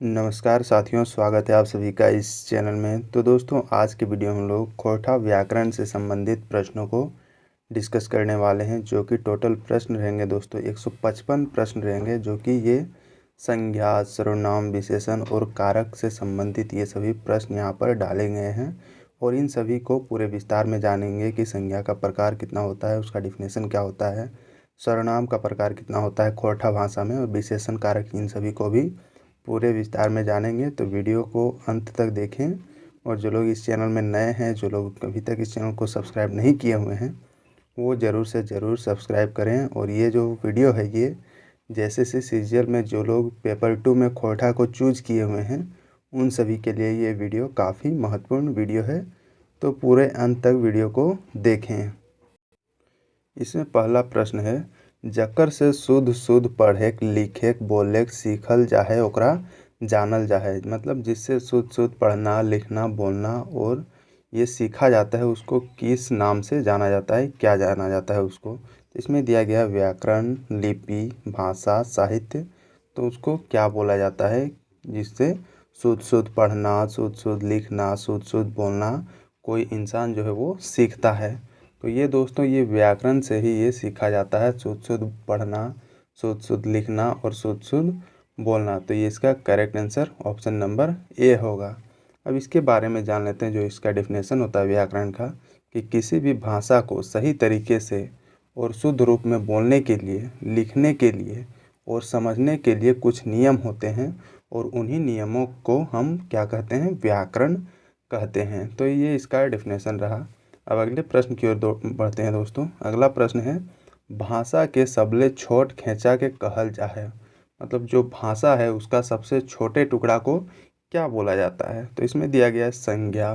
नमस्कार साथियों, स्वागत है आप सभी का इस चैनल में। तो दोस्तों, आज के वीडियो में हम लोग खोटा व्याकरण से संबंधित प्रश्नों को डिस्कस करने वाले हैं, जो कि टोटल प्रश्न रहेंगे दोस्तों 155 प्रश्न रहेंगे, जो कि ये संज्ञा, सर्वनाम, विशेषण और कारक से संबंधित ये सभी प्रश्न यहाँ पर डाले गए हैं। और इन सभी को पूरे विस्तार में जानेंगे कि संज्ञा का प्रकार कितना होता है, उसका डिफिनेशन क्या होता है, सर्वनाम का प्रकार कितना होता है खोटा भाषा में, और विशेषण कारक, इन सभी को भी पूरे विस्तार में जानेंगे। तो वीडियो को अंत तक देखें। और जो लोग इस चैनल में नए हैं, जो लोग अभी तक इस चैनल को सब्सक्राइब नहीं किए हुए हैं, वो ज़रूर से ज़रूर सब्सक्राइब करें। और ये जो वीडियो है, ये जैसे से सीरियल में जो लोग पेपर 2 में खोटा को चूज किए हुए हैं, उन सभी के लिए ये वीडियो काफ़ी महत्वपूर्ण वीडियो है। तो पूरे अंत तक वीडियो को देखें। इसमें पहला प्रश्न है, जकर से शुद्ध शुद्ध पढ़ेक लिखेक बोलेक सीखल जाहे ओकरा जानल जाहे। मतलब जिससे शुद्ध शुद्ध पढ़ना, लिखना, बोलना और ये सीखा जाता है, उसको किस नाम से जाना जाता है, क्या जाना जाता है उसको। इसमें दिया गया व्याकरण, लिपि, भाषा, साहित्य। तो उसको क्या बोला जाता है, जिससे शुद्ध शुद्ध पढ़ना, शुद्ध शुद्ध लिखना, शुद्ध शुद्ध बोलना कोई इंसान जो है वो सीखता है। तो ये दोस्तों, ये व्याकरण से ही ये सीखा जाता है, शुद्ध शुद्ध पढ़ना, शुद्ध शुद्ध लिखना और शुद्ध शुद्ध बोलना। तो ये इसका correct answer option number A होगा। अब इसके बारे में जान लेते हैं, जो इसका डेफिनेशन होता है व्याकरण का, कि किसी भी भाषा को सही तरीके से और शुद्ध रूप में बोलने के लिए, लिखने के लिए और समझने के लिए कुछ नियम होते हैं, और उन्हीं नियमों को हम क्या कहते हैं, व्याकरण कहते हैं। तो ये इसका डेफिनेशन रहा। अब अगले प्रश्न की ओर बढ़ते हैं दोस्तों। अगला प्रश्न है, भाषा के सबले छोट खेचा के कहल जाहे। मतलब जो भाषा है, उसका सबसे छोटे टुकड़ा को क्या बोला जाता है। तो इसमें दिया गया है संज्ञा,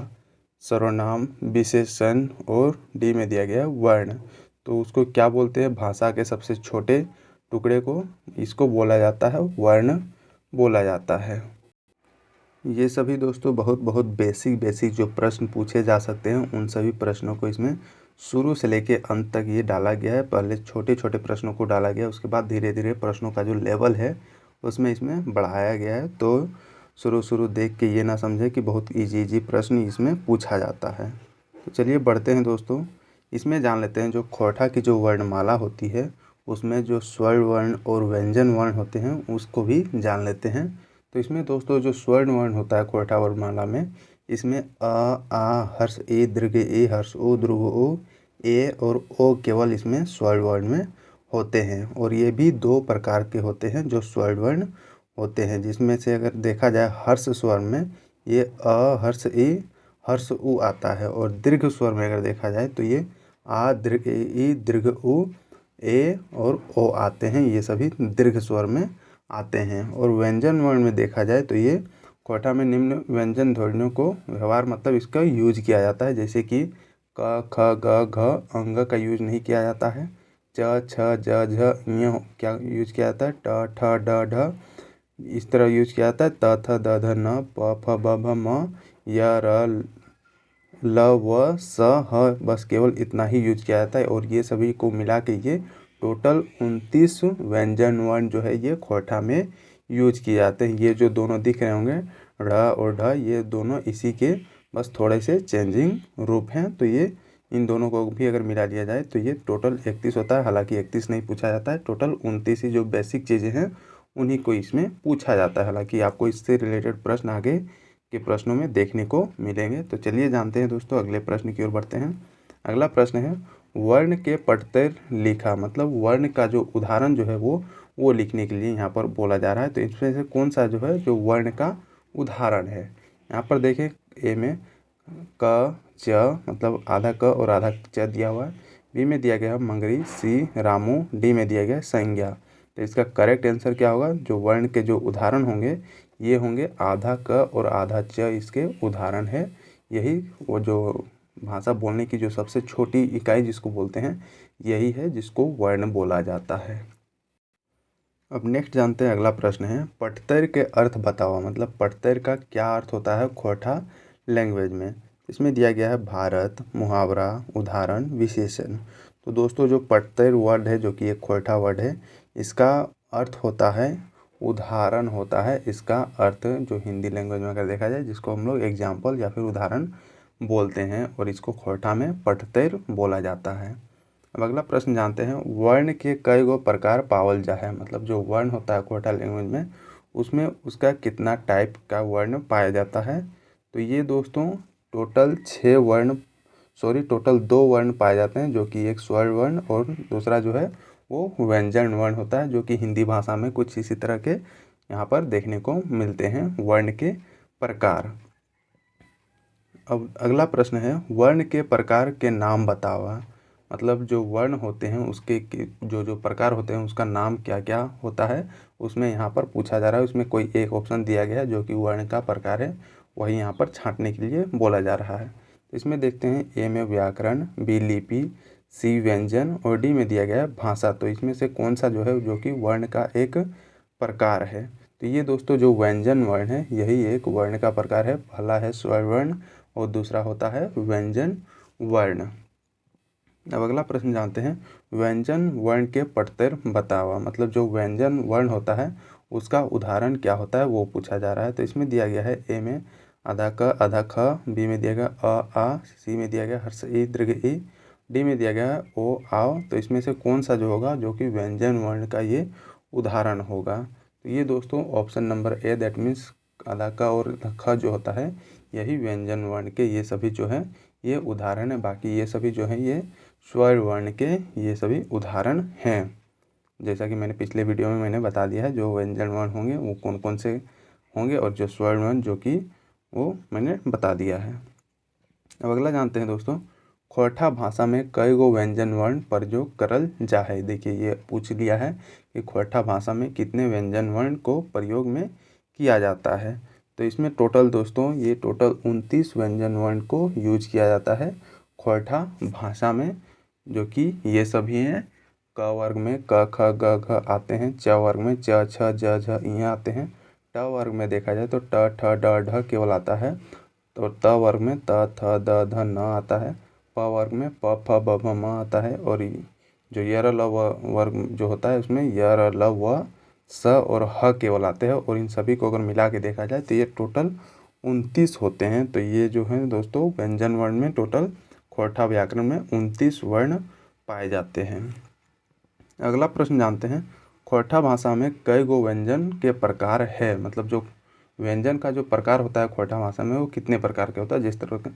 सर्वनाम, विशेषण और डी में दिया गया है वर्ण। तो उसको क्या बोलते हैं, भाषा के सबसे छोटे टुकड़े को, इसको बोला जाता है वर्ण बोला जाता है। ये सभी दोस्तों बहुत बहुत बेसिक जो प्रश्न पूछे जा सकते हैं, उन सभी प्रश्नों को इसमें शुरू से लेके अंत तक ये डाला गया है। पहले छोटे छोटे प्रश्नों को डाला गया, उसके बाद धीरे धीरे प्रश्नों का जो लेवल है उसमें इसमें बढ़ाया गया है। तो शुरू देख के ये ना समझे कि बहुत इजी प्रश्न इसमें पूछा जाता है। तो चलिए बढ़ते हैं दोस्तों। इसमें जान लेते हैं, जो खोटा की जो वर्णमाला होती है, उसमें जो स्वर वर्ण और व्यंजन वर्ण होते हैं, उसको भी जान लेते हैं। तो इसमें दोस्तों, जो स्वर्ण वर्ण होता है खोटा वर्णमाला में, इसमें अ, आ, हर्ष ए, दीर्घ ए, हर्ष ओ, दीर्घ ओ, ए और ओ केवल इसमें स्वर्ण वर्ण में होते हैं। और ये भी दो प्रकार के होते हैं जो स्वर्ण वर्ण होते हैं, जिसमें से अगर देखा जाए हर्ष स्वर में ये अ, हर्ष ए, हर्ष उ आता है। और दीर्घ स्वर में अगर देखा जाए तो ये आ, दीर्घ ई, दीर्घ उ, ए और ओ आते हैं। ये सभी दीर्घ स्वर में आते हैं। और व्यंजन वर्ण में देखा जाए तो ये कोटा में निम्न व्यंजन ध्वनियों को व्यवहार, मतलब इसका यूज किया जाता है, जैसे कि क, ख, ग, घ, अंग का यूज नहीं किया जाता है। च, छ, ज, झ, ञ क्या यूज किया जाता है, ट, ठ, ड, ढ इस तरह यूज किया जाता है। त, थ, द, ध, न, प, फ, ब, भ, म, य, र, ल, व, स, ह, बस केवल इतना ही यूज किया जाता है। और ये सभी को मिला के ये टोटल 29 व्यंजन वर्ण जो है ये खोटा में यूज किए जाते हैं। ये जो दोनों दिख रहे होंगे, ढ़ और ढ, ये दोनों इसी के बस थोड़े से चेंजिंग रूप हैं। तो ये इन दोनों को भी अगर मिला लिया जाए तो ये टोटल 31 होता है। हालांकि 31 नहीं पूछा जाता है, टोटल 29 ही जो बेसिक चीज़ें हैं उन्हीं को इसमें पूछा जाता है। हालांकि आपको इससे रिलेटेड प्रश्न आगे के प्रश्नों में देखने को मिलेंगे। तो चलिए जानते हैं दोस्तों, अगले प्रश्न की ओर बढ़ते हैं। अगला प्रश्न है, वर्ण के पठ्तर लिखा। मतलब वर्ण का जो उदाहरण जो है वो लिखने के लिए यहाँ पर बोला जा रहा है। तो इसमें से कौन सा जो है जो वर्ण का उदाहरण है। यहाँ पर देखें, ए में क, च मतलब आधा क और आधा च दिया हुआ है। बी में दिया गया है मंगरी, सी रामू, डी में दिया गया है संज्ञा। तो इसका करेक्ट आंसर क्या होगा, जो वर्ण के जो उदाहरण होंगे ये होंगे आधा क और आधा च, इसके उदाहरण है। यही वो जो भाषा बोलने की जो सबसे छोटी इकाई जिसको बोलते हैं, यही है जिसको वर्ण बोला जाता है। अब नेक्स्ट जानते हैं, अगला प्रश्न है, पठ्तर के अर्थ बताओ। मतलब पठ्तर का क्या अर्थ होता है खोटा लैंग्वेज में। इसमें दिया गया है भारत, मुहावरा, उदाहरण, विशेषण। तो दोस्तों, जो पठ्तर वर्ड है, जो कि एक खोटा वर्ड है, इसका अर्थ होता है उदाहरण होता है। इसका अर्थ जो हिंदी लैंग्वेज में अगर देखा जाए, जिसको हम लोग एग्जाम्पल या फिर उदाहरण बोलते हैं, और इसको खोरठा में पठतेर बोला जाता है। अब अगला प्रश्न जानते हैं, वर्ण के कई गो प्रकार पावल जा है। मतलब जो वर्ण होता है खोरठा लैंग्वेज में, उसमें उसका कितना टाइप का वर्ण पाया जाता है। तो ये दोस्तों टोटल 2 वर्ण पाए जाते हैं, जो कि एक स्वर वर्ण और दूसरा जो है वो व्यंजन वर्ण होता है, जो कि हिंदी भाषा में कुछ इसी तरह के यहाँ पर देखने को मिलते हैं वर्ण के प्रकार। अब अगला प्रश्न है, वर्ण के प्रकार के नाम बतावा। मतलब जो वर्ण होते हैं उसके जो प्रकार होते हैं उसका नाम क्या क्या होता है, उसमें यहाँ पर पूछा जा रहा है। उसमें कोई एक ऑप्शन दिया गया है जो कि वर्ण का प्रकार है, वही यहाँ पर छांटने के लिए बोला जा रहा है। इसमें देखते हैं, ए में व्याकरण, बी लिपि, सी व्यंजन और डी में दिया गया है भाषा। तो इसमें से कौन सा जो है जो कि वर्ण का एक प्रकार है। तो ये दोस्तों जो व्यंजन वर्ण है यही एक वर्ण का प्रकार है। पहला है स्वर वर्ण और दूसरा होता है व्यंजन वर्ण। अब अगला प्रश्न जानते हैं, व्यंजन वर्ण के पठतेर बतावा। मतलब जो व्यंजन वर्ण होता है उसका उदाहरण क्या होता है वो पूछा जा रहा है। तो इसमें दिया गया है, ए में आधा क आधा ख, बी में दिया गया अ आ, सी में दिया गया हर्ष ई दीर्घ ई, डी में दिया गया है ओ आओ। तो इसमें से कौन सा जो होगा जो कि व्यंजन वर्ण का ये उदाहरण होगा। तो ये दोस्तों option number A, that means आधा क और ख जो होता है यही व्यंजन वर्ण के ये सभी जो है ये उदाहरण है। बाकी ये सभी जो है ये स्वर वर्ण के ये सभी उदाहरण हैं। जैसा कि मैंने पिछले वीडियो में मैंने बता दिया है, जो व्यंजन वर्ण होंगे वो कौन कौन से होंगे, और जो स्वर वर्ण जो कि वो मैंने बता दिया है। अब अगला जानते हैं दोस्तों, खोरठा भाषा में कई गो व्यंजन वर्ण प्रयोग करल जा है। देखिए ये पूछ लिया है कि खोरठा भाषा में कितने व्यंजन वर्ण को प्रयोग में किया जाता है। तो इसमें टोटल दोस्तों ये टोटल 29 व्यंजन वर्ण को यूज किया जाता है खोरठा भाषा में, जो कि ये सभी हैं। क वर्ग में क ख ग घ आते हैं, च वर्ग में च छ ज झ इ आते हैं, ट वर्ग में देखा जाए तो ट ठ ड ढ केवल आता है, तो त वर्ग में त थ द ध न आता है, प वर्ग में प फ ब भ म आता है, और जो य र ल व वर्ग जो होता है उसमें य र ल व स और ह केवल आते हैं। और इन सभी को अगर मिला के देखा जाए तो ये टोटल 29 होते हैं। तो ये जो है दोस्तों व्यंजन वर्ण में टोटल खोरठा व्याकरण में 29 वर्ण पाए जाते हैं। अगला प्रश्न जानते हैं, खोरठा भाषा में कई गो व्यंजन के प्रकार है। मतलब जो व्यंजन का जो प्रकार होता है खोरठा भाषा में वो कितने प्रकार के होता है। जिस तरह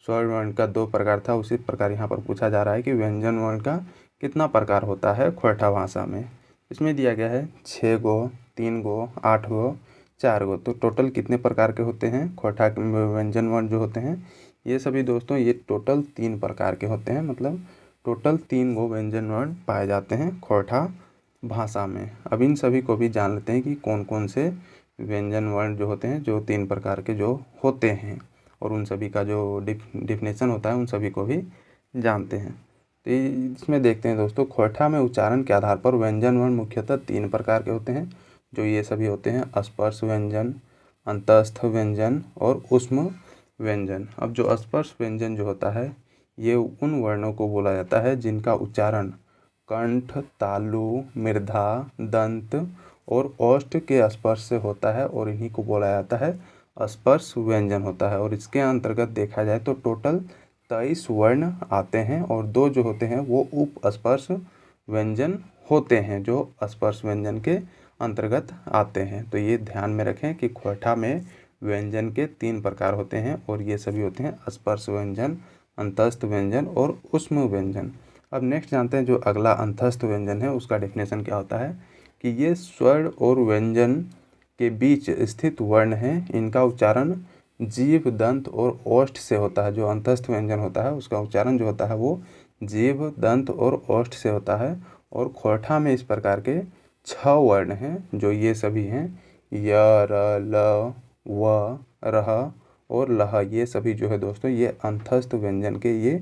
स्वर वर्ण का 2 प्रकार था, उसी प्रकार यहाँ पर पूछा जा रहा है कि व्यंजन वर्ण का कितना प्रकार होता है खोरठा भाषा में। इसमें दिया गया है 6 गो, 3 गो, 8 गो, 4 गो। तो टोटल कितने प्रकार के होते हैं खोरठा व्यंजन वर्ण जो होते हैं ये सभी दोस्तों ये टोटल 3 प्रकार के होते हैं। मतलब टोटल 3 गो व्यंजन वर्ण पाए जाते हैं खोरठा भाषा में। अब इन सभी को भी जान लेते हैं कि कौन कौन से व्यंजन वर्ण जो होते हैं जो 3 प्रकार के जो होते हैं, और उन सभी का जो डिफिनेशन होता है उन सभी को भी जानते हैं। तो इसमें देखते हैं दोस्तों, खोरठा में उच्चारण के आधार पर व्यंजन वर्ण मुख्यतः 3 प्रकार के होते हैं, जो ये सभी होते हैं स्पर्श व्यंजन, अंतस्थ व्यंजन और ऊष्म व्यंजन। अब जो स्पर्श व्यंजन जो होता है ये उन वर्णों को बोला जाता है जिनका उच्चारण कंठ, तालु, मूर्धा, दंत और ओष्ठ के स्पर्श से होता है, और इन्हीं को बोला जाता है स्पर्श व्यंजन होता है। और इसके अंतर्गत देखा जाए तो टोटल 23 वर्ण आते हैं, और 2 जो होते हैं वो उप स्पर्श व्यंजन होते हैं जो स्पर्श व्यंजन के अंतर्गत आते हैं। तो ये ध्यान में रखें कि खोरठा में व्यंजन के 3 प्रकार होते हैं, और ये सभी होते हैं स्पर्श व्यंजन, अंतस्थ व्यंजन और ऊष्म व्यंजन। अब नेक्स्ट जानते हैं जो अगला अंतस्थ व्यंजन है उसका डेफिनेशन क्या होता है, कि ये स्वर और व्यंजन के बीच स्थित वर्ण हैं, इनका उच्चारण जीभ, दंत और ओष्ठ से होता है। जो अंतस्थ व्यंजन होता है उसका उच्चारण जो होता है वो जीभ, दंत और ओष्ठ से होता है। और खोरठा में इस प्रकार के 6 वर्ण हैं, जो ये सभी हैं य, र, ल, व, रह और लह। ये सभी जो है दोस्तों ये अंतस्थ व्यंजन के ये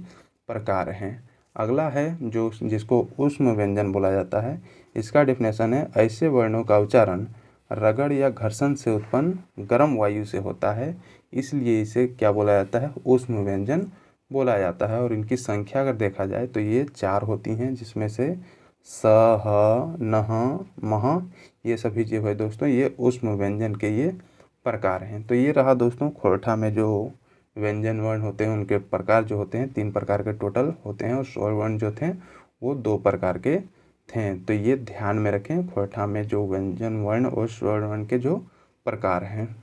प्रकार हैं। अगला है जो जिसको ऊष्म व्यंजन बोला जाता है, इसका डेफिनेशन है ऐसे वर्णों का उच्चारण रगड़ या घर्षण से उत्पन्न गर्म वायु से होता है, इसलिए इसे क्या बोला जाता है, ऊष्म व्यंजन बोला जाता है। और इनकी संख्या अगर देखा जाए तो ये 4 होती हैं, जिसमें से स, ह, नह, मह, ये सभी जो है दोस्तों ये ऊष्म व्यंजन के ये प्रकार हैं। तो ये रहा दोस्तों खोरठा में जो व्यंजन वर्ण होते हैं उनके प्रकार जो होते हैं 3 प्रकार के टोटल होते हैं, और स्वर वर्ण जो थे वो 2 प्रकार के थे। तो ये ध्यान में रखें, खोरठा में जो व्यंजन वर्ण और स्वर वर्ण के जो प्रकार हैं।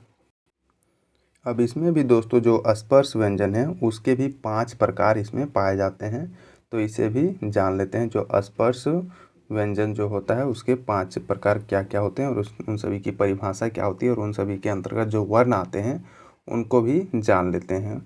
अब इसमें भी दोस्तों जो स्पर्श व्यंजन है उसके भी 5 प्रकार इसमें पाए जाते हैं, तो इसे भी जान लेते हैं। जो स्पर्श व्यंजन जो होता है उसके 5 प्रकार क्या क्या होते हैं और उन सभी की परिभाषा क्या होती है, और उन सभी के अंतर्गत जो वर्ण आते हैं उनको भी जान लेते हैं।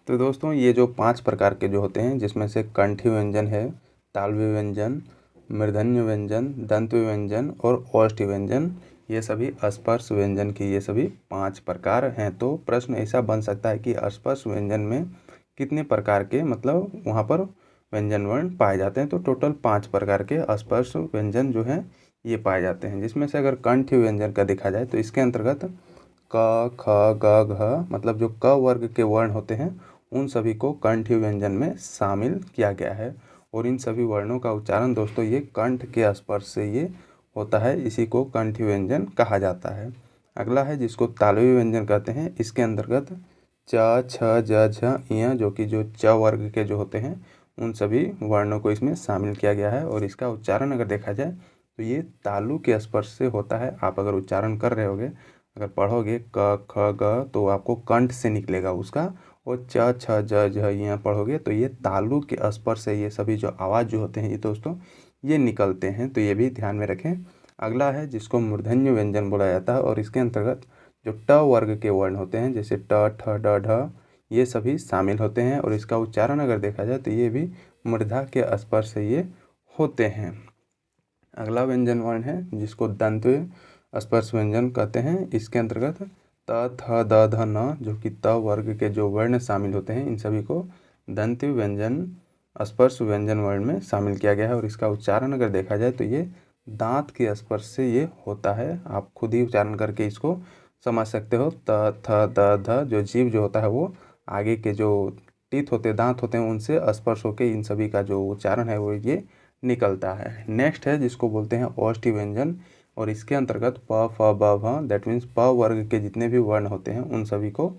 तो दोस्तों ये जो 5 प्रकार के जो होते हैं, जिसमें से कंठी व्यंजन है, तालव्य व्यंजन, मूर्धन्य व्यंजन, दंत व्यंजन और ओष्ठी व्यंजन, ये सभी स्पर्श व्यंजन की ये सभी 5 प्रकार हैं। तो प्रश्न ऐसा बन सकता है कि स्पर्श व्यंजन में कितने प्रकार के मतलब वहाँ पर व्यंजन वर्ण पाए जाते हैं। तो टोटल 5 प्रकार के स्पर्श व्यंजन जो हैं ये पाए जाते हैं, जिसमें से अगर कंठी व्यंजन का देखा जाए तो इसके अंतर्गत क, ख, ग, घ मतलब जो क वर्ग के वर्ण होते हैं उन सभी को कंठी व्यंजन में शामिल किया गया है, और इन सभी वर्णों का उच्चारण दोस्तों ये कंठ के स्पर्श से ये होता है, इसी को कंठी व्यंजन कहा जाता है। अगला है जिसको तालव्य व्यंजन कहते हैं, इसके अंतर्गत च, छ, ज, झ, ञ जो कि जो च वर्ग के जो होते हैं उन सभी वर्णों को इसमें शामिल किया गया है, और इसका उच्चारण अगर देखा जाए तो ये तालु के स्पर्श से होता है। आप अगर उच्चारण कर रहे होगे, अगर पढ़ोगे क, ख, ग तो आपको कंठ से निकलेगा उसका, और च, छ, ज, झ, ञ पढ़ोगे तो ये तालु के स्पर्श से ये सभी जो आवाज़ जो होते हैं ये दोस्तों ये निकलते हैं, तो ये भी ध्यान में रखें। अगला है जिसको मूर्धन्य व्यंजन बोला जाता है, और इसके अंतर्गत जो ट वर्ग के वर्ण होते हैं जैसे ट, ठ, ड, ढ ये सभी शामिल होते हैं, और इसका उच्चारण अगर देखा जाए तो ये भी मूर्धा के स्पर्श से ये होते हैं। अगला व्यंजन वर्ण है जिसको दंत्व स्पर्श व्यंजन कहते हैं, इसके अंतर्गत त, थ, द, ध, न जो कि त वर्ग के जो वर्ण शामिल होते हैं इन सभी को दंत्व व्यंजन स्पर्श व्यंजन वर्ण में शामिल किया गया है, और इसका उच्चारण अगर देखा जाए तो ये दांत के स्पर्श से ये होता है। आप खुद ही उच्चारण करके इसको समझ सकते हो। त, थ, द, ध जो जीव जो होता है वो आगे के जो टीथ होते हैं, दांत होते हैं, उनसे स्पर्श होकर इन सभी का जो उच्चारण है वो ये निकलता है। नेक्स्ट है जिसको बोलते हैं ओष्ठी व्यंजन, और इसके अंतर्गत प, फ, ब, भ दैट मीन्स प वर्ग के जितने भी वर्ण होते हैं उन सभी को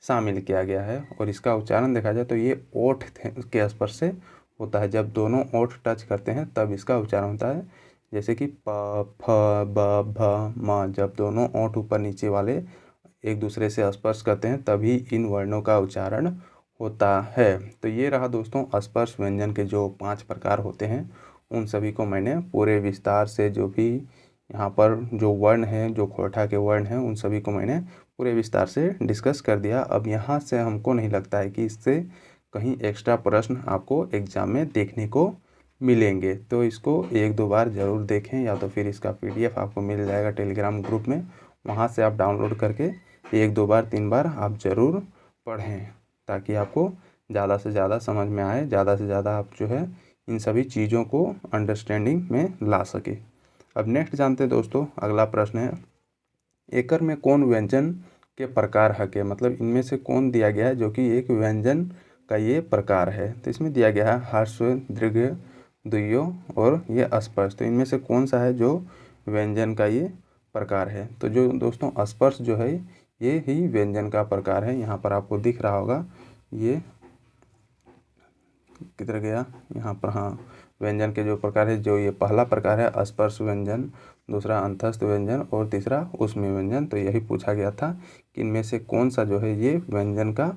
शामिल किया गया है, और इसका उच्चारण देखा जाए तो ये ओठ के स्पर्श से होता है। जब दोनों ओठ टच करते हैं तब इसका उच्चारण होता है, जैसे कि प, फ, ब, भ, म जब दोनों ओठ ऊपर नीचे वाले एक दूसरे से स्पर्श करते हैं तभी इन वर्णों का उच्चारण होता है। तो ये रहा दोस्तों स्पर्श व्यंजन के जो 5 प्रकार होते हैं, उन सभी को मैंने पूरे विस्तार से जो भी यहाँ पर जो वर्ण हैं जो खोरठा के वर्ण हैं उन सभी को मैंने पूरे विस्तार से डिस्कस कर दिया। अब यहाँ से हमको नहीं लगता है कि इससे कहीं एक्स्ट्रा प्रश्न आपको एग्ज़ाम में देखने को मिलेंगे, तो इसको 1-2 बार ज़रूर देखें, या तो फिर इसका PDF आपको मिल जाएगा टेलीग्राम ग्रुप में, वहाँ से आप डाउनलोड करके 1-2 बार 3 बार आप ज़रूर पढ़ें, ताकि आपको ज़्यादा से ज़्यादा समझ में आए, ज़्यादा से ज़्यादा आप जो है इन सभी चीज़ों को अंडरस्टैंडिंग में ला सके। अब नेक्स्ट जानते हैं दोस्तों, अगला प्रश्न है एकर में कौन व्यंजन के प्रकार है, मतलब इनमें से कौन दिया गया है जो कि एक व्यंजन का ये प्रकार है। तो इसमें दिया गया है ह्रस्व, दीर्घ, द्वियो और ये स्पर्श। तो इनमें से कौन सा है जो व्यंजन का ये प्रकार है। तो जो दोस्तों स्पर्श जो है ये ही व्यंजन का प्रकार है। यहाँ पर आपको दिख रहा होगा, ये किधर गया, यहाँ पर, हाँ, व्यंजन के जो प्रकार है, जो ये पहला प्रकार है स्पर्श व्यंजन, दूसरा अंतस्थ व्यंजन और तीसरा ऊष्मीय व्यंजन। तो यही पूछा गया था कि इनमें से कौन सा जो है ये व्यंजन का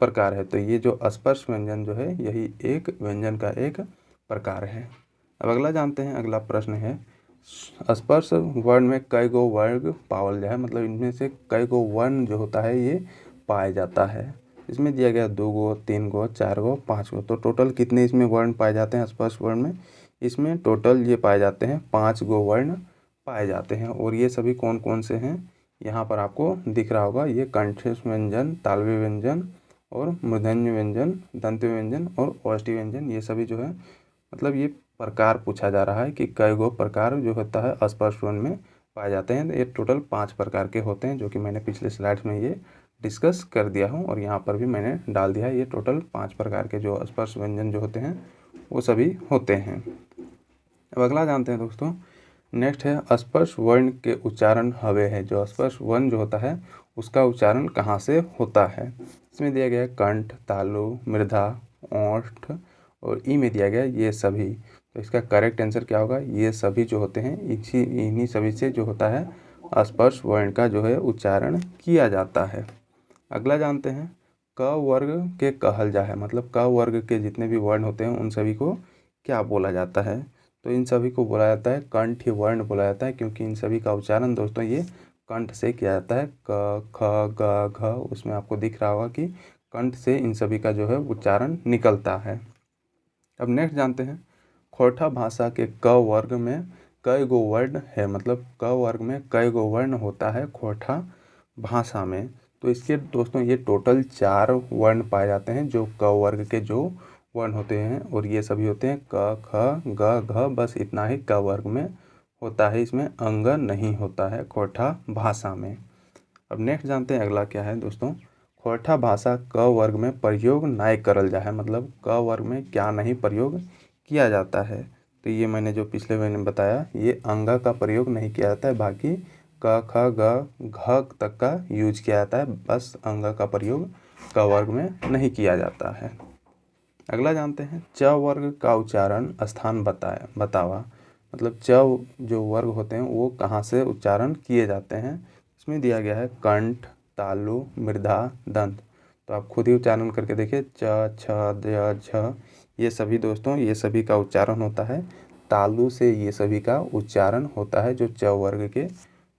प्रकार है। तो ये जो स्पर्श व्यंजन जो है यही एक व्यंजन का एक प्रकार है। अब अगला जानते हैं, अगला प्रश्न है स्पर्श वर्ण में कई गो वर्ग पावल जाए, मतलब इनमें से कई गो वर्ण जो होता है ये पाया जाता है। इसमें दिया गया 2 गो, 3 गो, 4 गो, 5 गो। तो टोटल कितने इसमें वर्ण पाए जाते हैं स्पर्श वर्ण में, इसमें टोटल ये पाए जाते हैं 5 गो वर्ण पाए जाते हैं। और ये सभी कौन कौन से हैं, यहाँ पर आपको दिख रहा होगा, ये कंठस्थ व्यंजन, तालव्य व्यंजन और मूर्धन्य व्यंजन, दंत व्यंजन और ओष्ठी व्यंजन, ये सभी जो है मतलब ये प्रकार पूछा जा रहा है कि कई गो प्रकार जो होता है स्पर्श वर्ण में पाए जाते हैं। ये टोटल 5 प्रकार के होते हैं, जो कि मैंने पिछले स्लाइड्स में ये डिस्कस कर दिया हूँ, और यहाँ पर भी मैंने डाल दिया है। ये टोटल 5 प्रकार के जो स्पर्श व्यंजन जो होते हैं वो सभी होते हैं। अब अगला जानते हैं दोस्तों। नेक्स्ट है स्पर्श वर्ण के उच्चारण हवे है। जो स्पर्श वर्ण जो होता है उसका उच्चारण कहाँ से होता है। इसमें दिया गया है कंठ, तालु, मृधा, ओष्ठ और ई में दिया गया ये सभी। तो इसका करेक्ट आंसर क्या होगा, ये सभी जो होते हैं इन्हीं सभी से जो होता है स्पर्श वर्ण का जो है उच्चारण किया जाता है। अगला जानते हैं क वर्ग के कहल जा है। मतलब क वर्ग के जितने भी वर्ण होते हैं उन सभी को क्या बोला जाता है। तो इन सभी को बोला जाता है कंठ वर्ण बोला जाता है, क्योंकि इन सभी का उच्चारण दोस्तों ये कंठ से किया जाता है। क, ख, ग, घ, उसमें आपको दिख रहा होगा कि कंठ से इन सभी का जो है उच्चारण निकलता है। अब नेक्स्ट जानते हैं खोरठा भाषा के क वर्ग में कई गो वर्ण है। मतलब क वर्ग में कई गो वर्ण होता है खोरठा भाषा में। तो इसके दोस्तों ये टोटल 4 वर्ण पाए जाते हैं जो क वर्ग के जो वर्ण होते हैं, और ये सभी होते हैं क, ख, ग, घ। बस इतना ही क वर्ग में होता है, इसमें अंग नहीं होता है खोरठा भाषा में। अब नेक्स्ट जानते हैं अगला क्या है दोस्तों। खोरठा भाषा क वर्ग में प्रयोग नाय करल जा है। मतलब क वर्ग में क्या नहीं प्रयोग किया जाता है। तो ये मैंने जो पिछले महीने बताया, ये अंग का प्रयोग नहीं किया जाता है, बाकी क, ख, ग, घ तक का यूज किया जाता है। बस अंग का प्रयोग क वर्ग में नहीं किया जाता है। अगला जानते हैं च वर्ग का उच्चारण स्थान बतावा। मतलब च जो वर्ग होते हैं वो कहाँ से उच्चारण किए जाते हैं। इसमें दिया गया है कंठ, तालु, मृधा, दंत। तो आप खुद ही उच्चारण करके देखिए च, छ, द, झ, ये सभी दोस्तों ये सभी का उच्चारण होता है तालु से। ये सभी का उच्चारण होता है जो च वर्ग के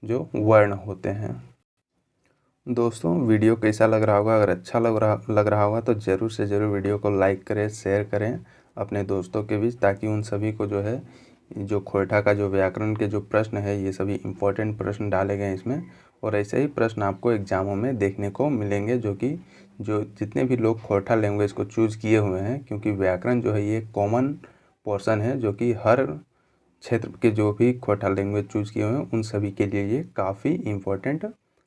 जो वर्ण होते हैं। दोस्तों वीडियो कैसा लग रहा होगा, अगर अच्छा लग रहा होगा तो ज़रूर से ज़रूर वीडियो को लाइक करें, शेयर करें अपने दोस्तों के बीच, ताकि उन सभी को जो है जो खोरठा का जो व्याकरण के जो प्रश्न है ये सभी इम्पोर्टेंट प्रश्न डाले गए इसमें, और ऐसे ही प्रश्न आपको एग्जामों में देखने को मिलेंगे। जो जितने भी लोग खोरठा लैंग्वेज को चूज़ किए हुए हैं, क्योंकि व्याकरण जो है ये कॉमन पोर्शन है जो कि हर क्षेत्र के जो भी खोरठा लैंग्वेज चूज़ किए हुए हैं उन सभी के लिए ये काफ़ी इम्पोर्टेंट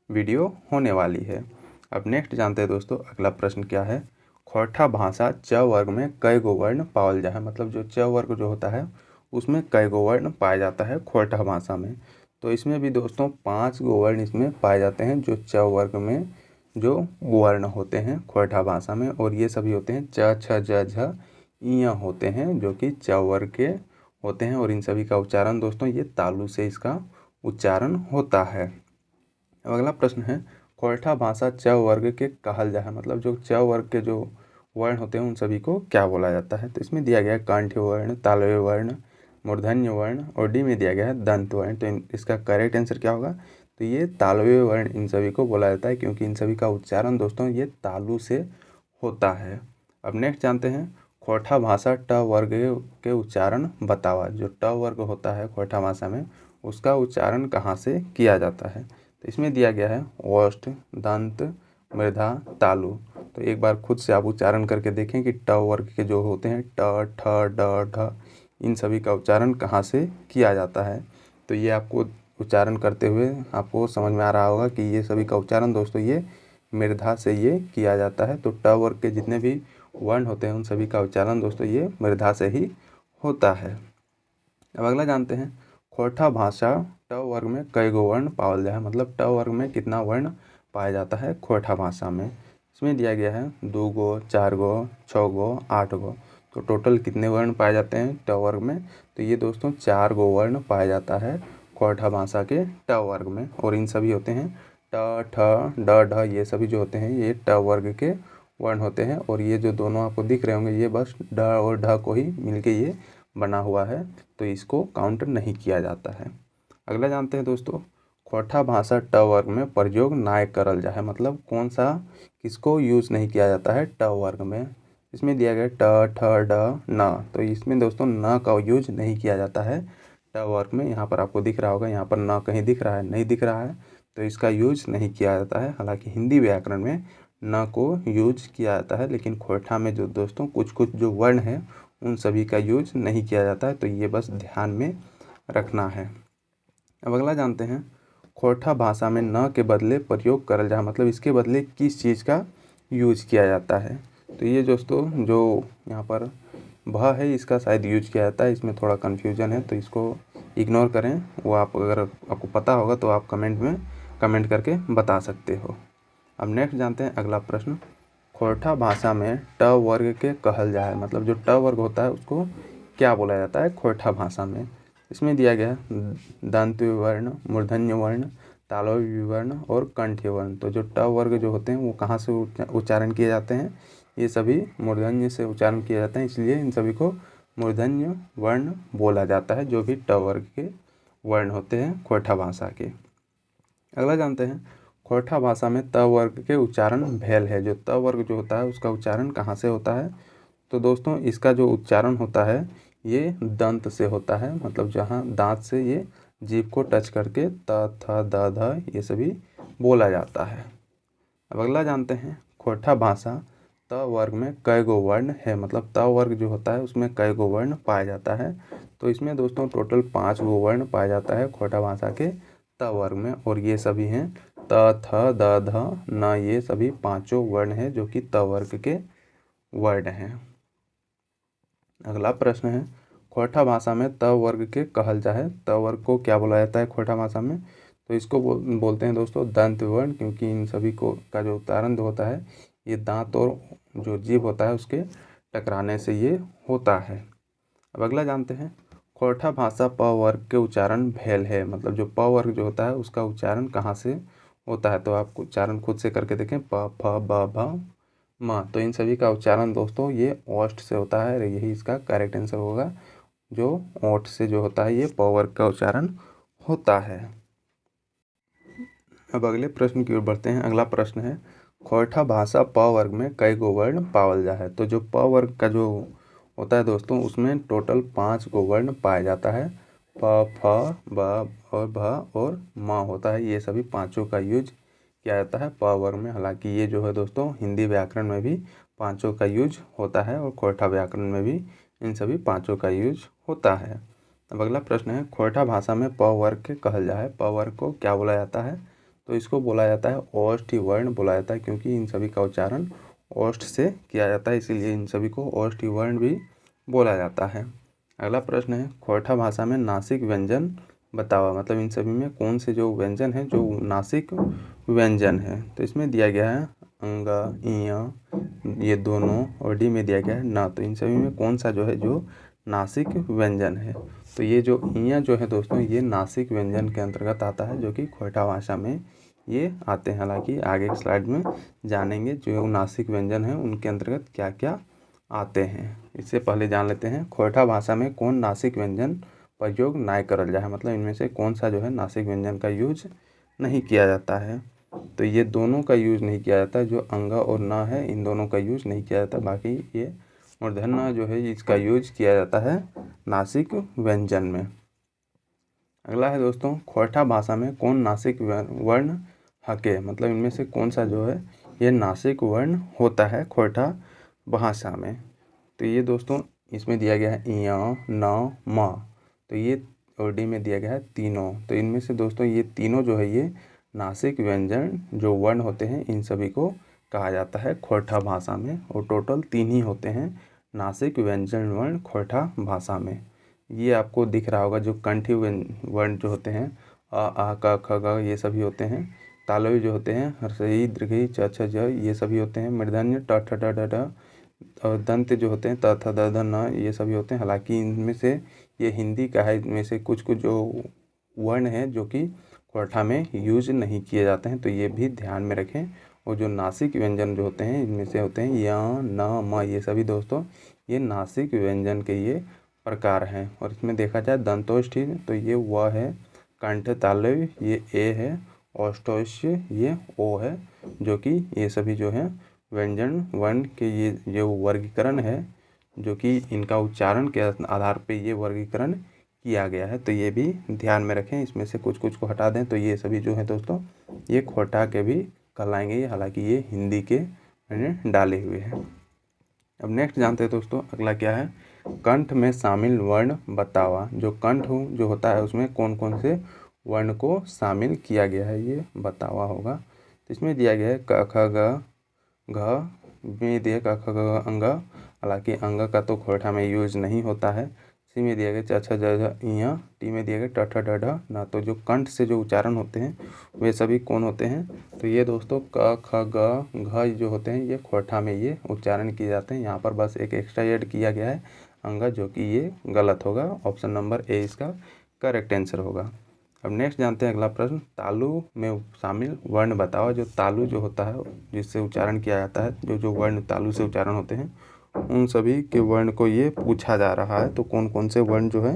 वीडियो होने वाली है। अब नेक्स्ट जानते हैं दोस्तों अगला प्रश्न क्या है। खोरठा भाषा च वर्ग में कई गो वर्ण पावल जा है। मतलब जो च वर्ग जो होता है उसमें कई गो वर्ण पाया जाता है खोरठा भाषा में। तो इसमें भी दोस्तों 5 गो वर्ण इसमें पाए जाते हैं जो च वर्ग में जो वर्ण होते हैं खोरठा भाषा में, और ये सभी होते हैं च, छ, ज, झ, इ होते हैं जो कि च वर्ग के होते हैं, और इन सभी का उच्चारण दोस्तों ये तालु से इसका उच्चारण होता है। अब अगला प्रश्न है खोरठा भाषा च वर्ग के कहल जा है। मतलब जो च वर्ग के जो वर्ण होते हैं उन सभी को क्या बोला जाता है। तो इसमें दिया गया है कंठ्य वर्ण, तालव्य वर्ण, मूर्धन्य वर्ण, और डी में दिया गया है दंत वर्ण। तो इसका करेक्ट आंसर क्या होगा, तो ये तालव्य वर्ण इन सभी को बोला जाता है, क्योंकि इन सभी का उच्चारण दोस्तों ये तालु से होता है। अब नेक्स्ट जानते हैं खोरठा भाषा ट वर्ग के उच्चारण बतावा। जो ट वर्ग होता है खोरठा भाषा में उसका उच्चारण कहाँ से किया जाता है। तो इसमें दिया गया है ओष्ठ, दंत, मृधा, तालु। तो एक बार खुद से आप उच्चारण करके देखें कि ट वर्ग के जो होते हैं ट, ठ, ड, ढ, इन सभी का उच्चारण कहाँ से किया जाता है। तो ये आपको उच्चारण करते हुए आपको समझ में आ रहा होगा कि ये सभी का उच्चारण दोस्तों ये मृधा से ये किया जाता है। तो ट वर्ग के जितने भी वर्ण होते हैं उन सभी का उच्चारण दोस्तों ये मृधा से ही होता है। अब अगला जानते हैं खोरठा भाषा ट वर्ग में कई गो वर्ण पावल जाए। मतलब ट वर्ग में कितना वर्ण पाया जाता है खोरठा भाषा में। इसमें दिया गया है 2 गो, 4 गो, 6 गो, 8 गो। तो टोटल कितने वर्ण पाए जाते हैं ट वर्ग में। तो ये दोस्तों 4 गो वर्ण पाया जाता है खोरठा भाषा के ट वर्ग में, और इन सभी होते हैं ट, ठ, ड, ढ। ये सभी जो होते हैं ये ट वर्ग के वर्ण होते हैं, और ये जो दोनों आपको दिख रहे होंगे ये बस ड और ढ को ही मिलके ये बना हुआ है, तो इसको काउंट नहीं किया जाता है। अगला जानते हैं दोस्तों खोरठा भाषा ट वर्ग में प्रयोग नाय करल जा है। मतलब कौन सा किसको यूज़ नहीं किया जाता है ट वर्ग में। इसमें दिया गया ट, ठ, ड, न। तो इसमें दोस्तों न का यूज नहीं किया जाता है ट वर्ग में। यहाँ पर आपको दिख रहा होगा, यहाँ पर न कहीं दिख रहा है, नहीं दिख रहा है, तो इसका यूज नहीं किया जाता है। हालांकि हिंदी व्याकरण में न को यूज किया जाता है, लेकिन खोरठा में जो दोस्तों कुछ कुछ जो वर्ण है उन सभी का यूज नहीं किया जाता है। तो ये बस ध्यान में रखना है। अब अगला जानते हैं खोरठा भाषा में न के बदले प्रयोग करल जा। मतलब इसके बदले किस चीज़ का यूज किया जाता है। तो ये दोस्तों जो यहाँ पर भ है इसका शायद यूज किया जाता है, इसमें थोड़ा कन्फ्यूजन है तो इसको इग्नोर करें। वो आप अगर आपको पता होगा तो आप कमेंट में कमेंट करके बता सकते हो। अब नेक्स्ट जानते हैं अगला प्रश्न। खोरठा भाषा में ट वर्ग के कहल जाए, मतलब जो ट वर्ग होता है उसको क्या बोला जाता है खोरठा भाषा में। इसमें दिया गया है दंत वर्ण, मूर्धन्य वर्ण, तालव्य वर्ण और कंठ्य वर्ण। तो जो ट वर्ग जो होते हैं वो कहाँ से उच्चारण किए जाते हैं, ये सभी मूर्धन्य से उच्चारण किए जाते हैं, इसलिए इन सभी को मूर्धन्य वर्ण बोला जाता है, जो भी ट वर्ग के वर्ण होते हैं खोरठा भाषा के। अगला जानते हैं खोरठा भाषा में त वर्ग के उच्चारण भेल है। जो त वर्ग जो होता है उसका उच्चारण कहाँ से होता है, तो दोस्तों इसका जो उच्चारण होता है ये दंत से होता है, मतलब जहाँ दांत से ये जीभ को टच करके त थ द ध ये सभी बोला जाता है। अब अगला जानते हैं खोरठा भाषा त वर्ग में कई गो वर्ण है, मतलब त वर्ग जो होता है उसमें कई गो वर्ण पाया जाता है। तो इसमें दोस्तों टोटल 5 गो वर्ण पाया जाता है खोरठा भाषा के त वर्ग में, और ये सभी हैं त थ द ध न, ये सभी पांचों वर्ण हैं जो कि त वर्ग के वर्ण हैं। अगला प्रश्न है खोरठा भाषा में त वर्ग के कहल जाए, त वर्ग को क्या बोला जाता है खोरठा भाषा में, तो इसको बोलते हैं दोस्तों दंत वर्ण, क्योंकि इन सभी को का जो उच्चारण होता है ये दांत और जो जीभ होता है उसके टकराने से ये होता है। अब अगला जानते हैं खोरठा भाषा प वर्ग के उच्चारण भेल है, मतलब जो प वर्ग जो होता है उसका उच्चारण कहाँ से होता है, तो आप उच्चारण खुद से करके देखें प फ ब भ म। तो इन सभी का उच्चारण दोस्तों ये ओष्ठ से होता है, यही इसका करेक्ट आंसर होगा, जो ओठ से जो होता है ये प वर्ग का उच्चारण होता है। अब अगले प्रश्न की ओर बढ़ते हैं। अगला प्रश्न है खोरठा भाषा प वर्ग में कई गो वर्ण पावल जा है। तो जो प वर्ग का जो होता है दोस्तों उसमें टोटल 5 गो वर्ण पाया जाता है, प फ ब और भ और म होता है, ये सभी पांचों का यूज किया जाता है प वर्ग में। हालांकि ये जो है दोस्तों हिंदी व्याकरण में भी पांचों का यूज होता है और खोरठा व्याकरण में भी इन सभी पांचों का यूज होता है। अब अगला प्रश्न है खोरठा भाषा में प वर्ग के कहल जाए, प वर्ग को क्या बोला जाता है, तो इसको बोला जाता है ओष्ठी वर्ण बोला जाता है, क्योंकि इन सभी का उच्चारण ओष्ठ से किया जाता है, इसीलिए इन सभी को ओष्ठी वर्ण भी बोला जाता है। अगला प्रश्न है खोरठा भाषा में नासिक व्यंजन बताओ, मतलब इन सभी में कौन से जो व्यंजन है जो नासिक व्यंजन है। तो इसमें दिया गया है अंग, इय ये दोनों, और डी में दिया गया है न। तो इन सभी में कौन सा जो है जो नासिक व्यंजन है, तो ये जो इया जो है दोस्तों ये नासिक व्यंजन के अंतर्गत आता है, जो कि खोरठा भाषा में ये आते हैं। हालांकि आगे की स्लाइड में जानेंगे जो नासिक व्यंजन है उनके अंतर्गत क्या क्या आते हैं। इससे पहले जान लेते हैं खोरठा भाषा में कौन नासिक व्यंजन प्रयोग नाय करल जाए, मतलब इनमें से कौन सा जो है नासिक व्यंजन का यूज नहीं किया जाता है। तो ये दोनों का यूज नहीं किया जाता, जो अंग और न है इन दोनों का यूज नहीं किया जाता, बाकी ये मूर्धन्य जो है इसका यूज किया जाता है नासिक व्यंजन में। अगला है दोस्तों खोरठा भाषा में कौन नासिक वर्ण हके, मतलब इनमें से कौन सा जो है ये नासिक वर्ण होता है खोरठा भाषा में। तो ये दोस्तों इसमें दिया गया है इया, न, म। तो ये और डी में दिया गया है तीनों। तो इनमें से दोस्तों ये तीनों जो है ये नासिक व्यंजन जो वर्ण होते हैं इन सभी को कहा जाता है खोरठा भाषा में, और टोटल 3 ही होते हैं नासिक व्यंजन वर्ण खोरठा भाषा में। ये आपको दिख रहा होगा जो कंठी वर्ण जो होते हैं अ आ क ख ग ये सभी होते हैं, तालव्य जो होते हैं ह्रस्व दीर्घ छ छ ज ये सभी होते हैं, मूर्धन्य ट ठ ड ढ ढ, और दंत जो होते हैं त थ द ध न ये सभी होते हैं। हालांकि इनमें से ये हिंदी का है, इनमें से कुछ कुछ जो वर्ण हैं जो कि खोरठा में यूज नहीं किए जाते हैं, तो ये भी ध्यान में रखें। और जो नासिक व्यंजन जो होते हैं इनमें से होते हैं य, न, म ये सभी दोस्तों ये नासिक व्यंजन के ये प्रकार हैं। और इसमें देखा जाए दंतोष्ठी तो ये व है, कंठ तालव्य ये ए है, ओष्ठोष्य ये ओ है, जो कि ये सभी जो है व्यंजन वर्ण के ये जो वर्गीकरण है जो कि इनका उच्चारण के आधार पे ये वर्गीकरण किया गया है, तो ये भी ध्यान में रखें। इसमें से कुछ कुछ को हटा दें तो ये सभी जो है दोस्तों ये खोरठा के भी कहलाएंगे, हालांकि ये हिंदी के मैंने डाले हुए हैं। अब नेक्स्ट जानते हैं दोस्तों अगला क्या है कंठ में शामिल वर्ण बतावा। जो कंठ जो होता है उसमें कौन कौन से वर्ण को शामिल किया गया है ये बतावा होगा। तो इसमें दिया गया है क ख ग घ में दिया क ख ग अंग, हालांकि अंग का तो खोरठा में यूज नहीं होता है। सी में दिया गया छ छ ज झ इया, टी में दिया गया ट ठ ड ढ ना। तो जो कंठ से जो उच्चारण होते हैं वे सभी कौन होते हैं? तो ये दोस्तों क ख ग घ जो होते हैं ये खोरठा में ये उच्चारण किए जाते हैं। यहाँ पर बस एक एक्स्ट्रा ऐड किया गया है अंग, जो कि ये गलत होगा। ऑप्शन नंबर ए इसका करेक्ट आंसर होगा। अब नेक्स्ट जानते हैं अगला प्रश्न, तालु में शामिल वर्ण बताओ। जो तालु जो होता है जिससे उच्चारण किया जाता है, जो वर्ण तालु से उच्चारण होते हैं उन सभी के वर्ण को ये पूछा जा रहा है। तो कौन कौन से वर्ण जो है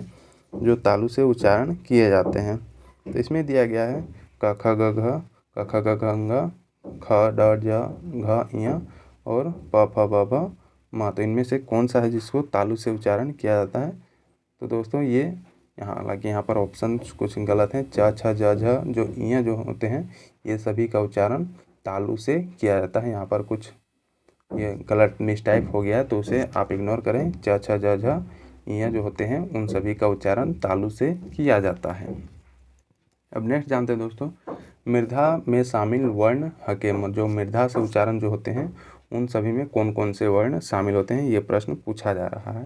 जो तालु से उच्चारण किए जाते हैं? तो इसमें दिया गया है क ख ग घ, क ख ग घ ङ, ख ड ज घ इया और प फ ब भ म। तो इनमें से कौन सा है जिसको तालु से उच्चारण किया जाता है? तो दोस्तों ये हालांकि यहाँ पर ऑप्शन कुछ गलत हैं। च छ ज झ जो इया जो होते हैं ये सभी का उच्चारण तालु से किया जाता है। यहाँ पर कुछ ये गलत मिसटाइप हो गया है तो उसे आप इग्नोर करें। च छ ज झ इया जो होते हैं उन सभी का उच्चारण तालु से किया जाता है। अब नेक्स्ट जानते हैं दोस्तों, मृधा में शामिल वर्ण हके। जो मृधा से उच्चारण जो होते हैं उन सभी में कौन कौन से वर्ण शामिल होते हैं, ये प्रश्न पूछा जा रहा है।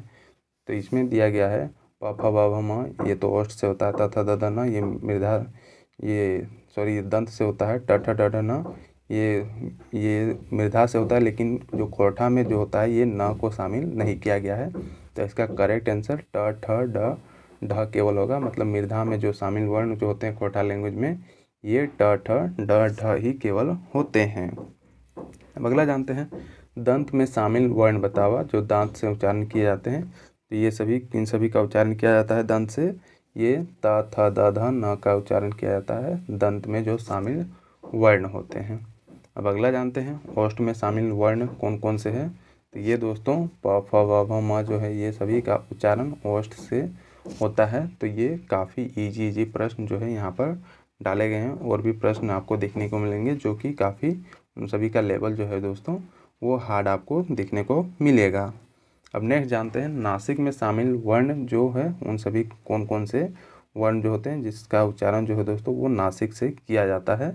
तो इसमें दिया गया है प फ ब भ म, ये तो ओष्ठ से होता है। त थ द ध न ये मृधा ये दंत से होता है। ट ठ ड ढ न ये मृधा से होता है, लेकिन जो खोरठा में जो होता है ये न को शामिल नहीं किया गया है। तो इसका करेक्ट आंसर ट ठ ड ढ केवल होगा। मतलब मृधा में जो शामिल वर्ण जो होते हैं खोरठा लैंग्वेज में ये ट ठ ड ढ ही केवल होते हैं। अब अगला जानते हैं, दंत में शामिल वर्ण बतावा। जो दांत से उच्चारण किए जाते हैं तो ये सभी इन सभी का उच्चारण किया जाता है दंत से। ये त थ द ध न का उच्चारण किया जाता है दंत में जो शामिल वर्ण होते हैं। अब अगला जानते हैं, ओष्ठ में शामिल वर्ण कौन कौन से हैं। तो ये दोस्तों प फ ब भ म जो है ये सभी का उच्चारण ओष्ठ से होता है। तो ये काफ़ी इजी प्रश्न जो है यहाँ पर डाले गए हैं। और भी प्रश्न आपको देखने को मिलेंगे जो कि काफ़ी उन सभी का लेवल जो है दोस्तों वो हार्ड आपको देखने को मिलेगा। अब नेक्स्ट जानते हैं, नासिक में शामिल वर्ण जो है उन सभी कौन कौन से वर्ण जो होते हैं जिसका उच्चारण जो है दोस्तों वो नासिक से किया जाता है।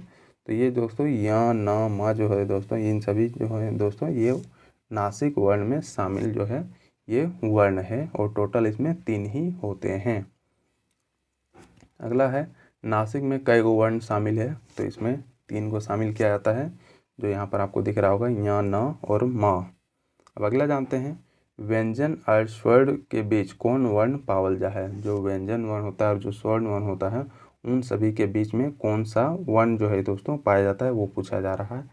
तो ये दोस्तों य न म जो है दोस्तों इन सभी जो है दोस्तों ये नासिक वर्ण में शामिल जो है ये वर्ण है। और टोटल इसमें 3 ही होते हैं। अगला है, नासिक में कई गो वर्ण शामिल है। तो इसमें 3 को शामिल किया जाता है जो यहाँ पर आपको दिख रहा होगा य न और म। अब अगला जानते हैं, व्यंजन और स्वर्ण के बीच कौन वर्ण पावल जा है। जो व्यंजन वर्ण होता है और जो स्वर्ण वर्ण होता है उन सभी के बीच में कौन सा वर्ण जो है दोस्तों पाया जाता है वो पूछा जा रहा है।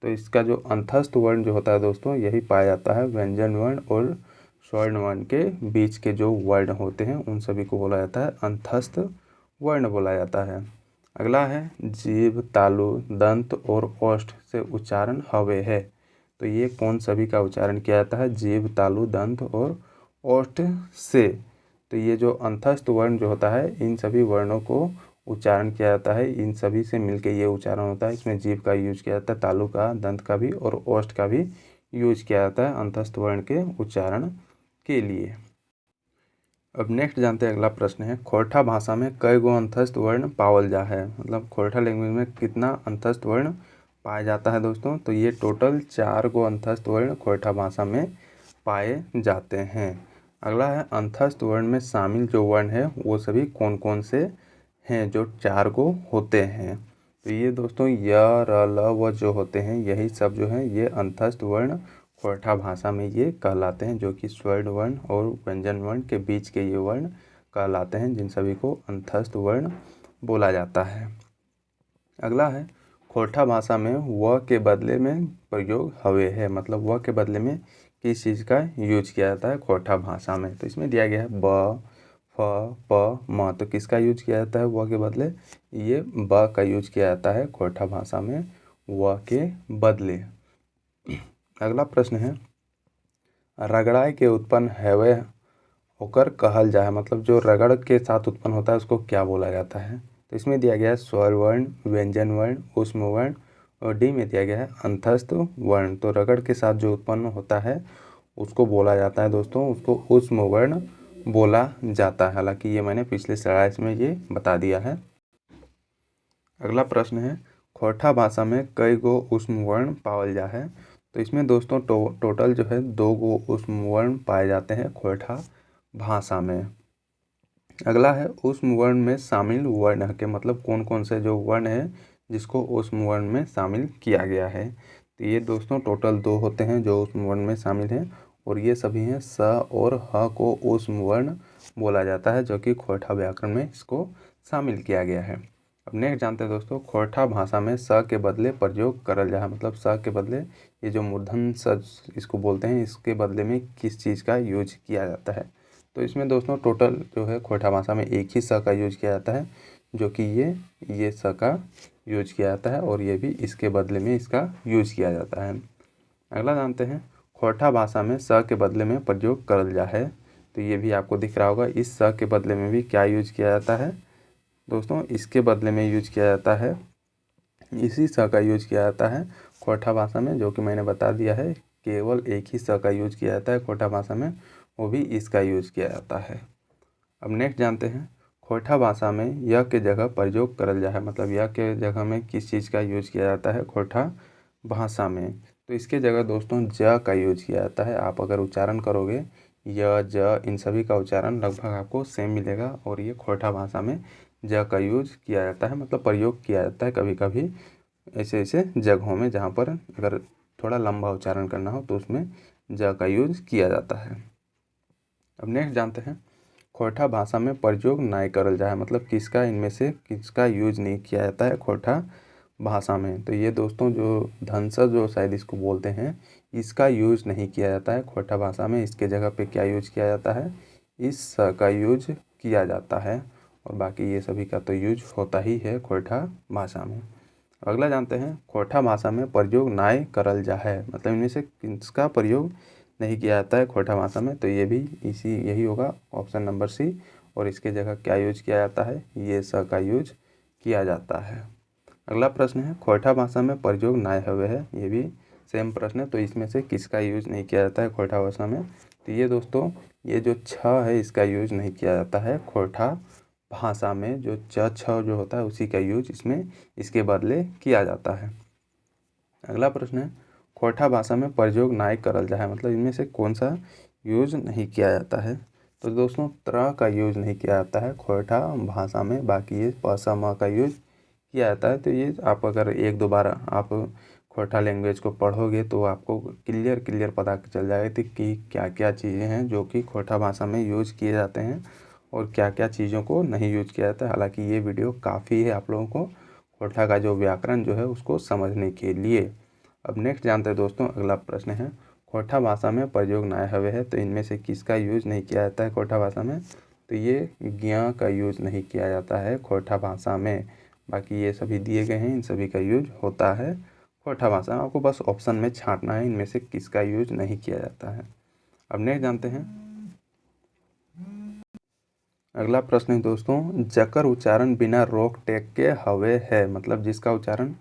तो इसका जो अंतस्थ वर्ण जो होता है दोस्तों यही पाया जाता है। व्यंजन वर्ण और स्वर्ण वर्ण के बीच के जो वर्ण होते हैं उन सभी को बोला जाता है अंतस्थ वर्ण बोला जाता है। अगला है, जीभ तालु दंत और ओष्ठ से उच्चारण हवे है। तो ये कौन सभी का उच्चारण किया जाता है? जीभ तालु दंत और ओष्ठ से। तो ये जो अंतस्थ वर्ण जो होता है इन सभी वर्णों को उच्चारण किया जाता है। इन सभी से मिलके ये उच्चारण होता है। इसमें जीभ का यूज किया जाता है, तालु का, दंत का भी और ओष्ठ का भी यूज किया जाता है अंतस्थ वर्ण के उच्चारण के लिए। अब नेक्स्ट जानते हैं अगला प्रश्न है, खोरठा भाषा में कई गो अंतस्थ वर्ण पावल जा है। मतलब खोरठा लैंग्वेज में कितना अंतस्थ वर्ण पाया जाता है दोस्तों? तो ये टोटल 4 गो अंतस्थ वर्ण खोरठा भाषा में पाए जाते हैं। अगला है, अंतस्थ वर्ण में शामिल जो वर्ण है वो सभी कौन कौन से हैं जो 4 गो होते हैं। तो ये दोस्तों य र ल व जो होते हैं यही सब जो है ये अंतस्थ वर्ण खोरठा भाषा में ये कहलाते हैं, जो कि स्वर्ण वर्ण और व्यंजन वर्ण के बीच के ये वर्ण कहलाते हैं जिन सभी को अंतस्थ वर्ण बोला जाता है। अगला है, खोरठा भाषा में व के बदले में प्रयोग हवे है। मतलब व के बदले में किस चीज़ का यूज किया जाता है खोरठा भाषा में? तो इसमें दिया गया है ब फ प म। तो किसका यूज किया जाता है व के बदले? ये ब का यूज किया जाता है खोरठा भाषा में व के बदले। अगला प्रश्न है, रगड़ाई के उत्पन्न हैवे होकर कहल जाए। मतलब जो रगड़ के साथ उत्पन्न होता है उसको क्या बोला जाता है? तो इसमें दिया गया है स्वर वर्ण, व्यंजन वर्ण, ऊष्म वर्ण और डी में दिया गया है अंतस्थ वर्ण। तो रगड़ के साथ जो उत्पन्न होता है उसको बोला जाता है दोस्तों, उसको ऊष्म वर्ण बोला जाता है। हालांकि ये मैंने पिछले स्लाइड में ये बता दिया है। अगला प्रश्न है, खोरठा भाषा में कई गो ऊष्म वर्ण पावल जा है। तो इसमें दोस्तों टोटल जो है 2 गो ऊष्म वर्ण पाए जाते हैं खोरठा भाषा में। अगला है ऊष्म वर्ण में शामिल वर्ण के मतलब कौन कौन से जो वर्ण है जिसको ऊष्म वर्ण में शामिल किया गया है। तो ये दोस्तों टोटल 2 होते हैं जो ऊष्म वर्ण में शामिल हैं और ये सभी हैं स और ह को ऊष्म वर्ण बोला जाता है जो कि खोरठा व्याकरण में इसको शामिल किया गया है। अब नेक्स्ट जानते हैं दोस्तों खोरठा भाषा में स के बदले प्रयोग करल जा है मतलब स के बदले ये जो मूर्धन स इसको बोलते हैं इसके बदले में किस चीज़ का यूज किया जाता है। तो इसमें दोस्तों टोटल जो है खोरठा भाषा में एक ही स का यूज किया जाता है जो कि ये स का यूज किया जाता है और ये भी इसके बदले में इसका यूज किया जाता है। अगला जानते हैं खोरठा भाषा में स के बदले में प्रयोग करल जा है। तो ये भी आपको दिख रहा होगा इस स के बदले में भी क्या यूज किया जाता है दोस्तों, इसके बदले में यूज किया जाता है इसी स का यूज किया जाता है खोरठा भाषा में, जो कि मैंने बता दिया है केवल एक ही स का यूज किया जाता है खोरठा भाषा में, वो भी इसका यूज किया जाता है। अब नेक्स्ट जानते हैं खोरठा भाषा में य के जगह प्रयोग करल जा है मतलब य के जगह में किस चीज़ का यूज किया जाता है खोरठा भाषा में। तो इसके जगह दोस्तों ज का यूज किया जाता है। आप अगर उच्चारण करोगे य ज इन सभी का उच्चारण लगभग आपको सेम मिलेगा और ये खोरठा भाषा में ज का यूज किया जाता है मतलब प्रयोग किया जाता है कभी कभी ऐसे ऐसे जगहों में जहाँ पर अगर थोड़ा लंबा उच्चारण करना हो तो उसमें ज का यूज किया जाता है। अब नेक्स्ट जानते हैं खोरठा भाषा में प्रयोग नाय करल जाए मतलब किसका इनमें से किसका यूज नहीं किया जाता है खोरठा भाषा में। तो ये दोस्तों जो धनसर जो शायद इसको बोलते हैं इसका यूज नहीं किया जाता है खोरठा भाषा में। इसके जगह पे क्या यूज किया जाता है इस स का यूज किया जाता है और बाकी ये सभी का तो यूज होता ही है खोरठा भाषा में। अगला जानते हैं खोरठा भाषा में प्रयोग नाय करल जा है मतलब इनमें से किसका प्रयोग नहीं किया जाता है खोरठा भाषा में। तो ये भी यही होगा ऑप्शन नंबर सी और इसके जगह क्या यूज किया जाता है ये स का यूज किया जाता है। अगला प्रश्न है खोरठा भाषा में प्रयोग नाय हुए है, ये भी सेम प्रश्न है। तो इसमें से किसका यूज नहीं किया जाता है खोरठा भाषा में। तो ये दोस्तों ये जो छ है इसका यूज नहीं किया जाता है खोरठा भाषा में। जो छ जो होता है उसी का यूज इसमें इसके बदले किया जाता है। अगला प्रश्न है खोरठा भाषा में प्रयोग नाय करल जा है मतलब इनमें से कौन सा यूज नहीं किया जाता है। तो दोस्तों त्र का यूज नहीं किया जाता है खोरठा भाषा में, बाकी ये प स म का यूज किया जाता है। तो ये आप अगर एक दो बार आप खोरठा लैंग्वेज को पढ़ोगे तो आपको क्लियर पता चल जाएगा कि क्या क्या चीज़ें हैं जो कि खोरठा भाषा में यूज किए जाते हैं और क्या क्या चीज़ों को नहीं यूज किया जाता है। हालांकि ये वीडियो काफ़ी है आप लोगों को खोरठा का जो व्याकरण जो है उसको समझने के लिए। अब नेक्स्ट जानते हैं दोस्तों अगला प्रश्न है खोरठा भाषा में प्रयोग नाय हवे है। तो इनमें से किसका यूज नहीं किया जाता है खोरठा भाषा में। तो ये ज्ञ का यूज नहीं किया जाता है खोरठा भाषा में, बाकी ये सभी दिए गए हैं इन सभी का यूज होता है खोरठा भाषा में। आपको बस ऑप्शन में छांटना है इनमें से किसका यूज नहीं किया जाता है। अब नेक्स्ट जानते हैं अगला प्रश्न है दोस्तों जकर उच्चारण बिना रोक टेक के हवे है मतलब जिसका उच्चारण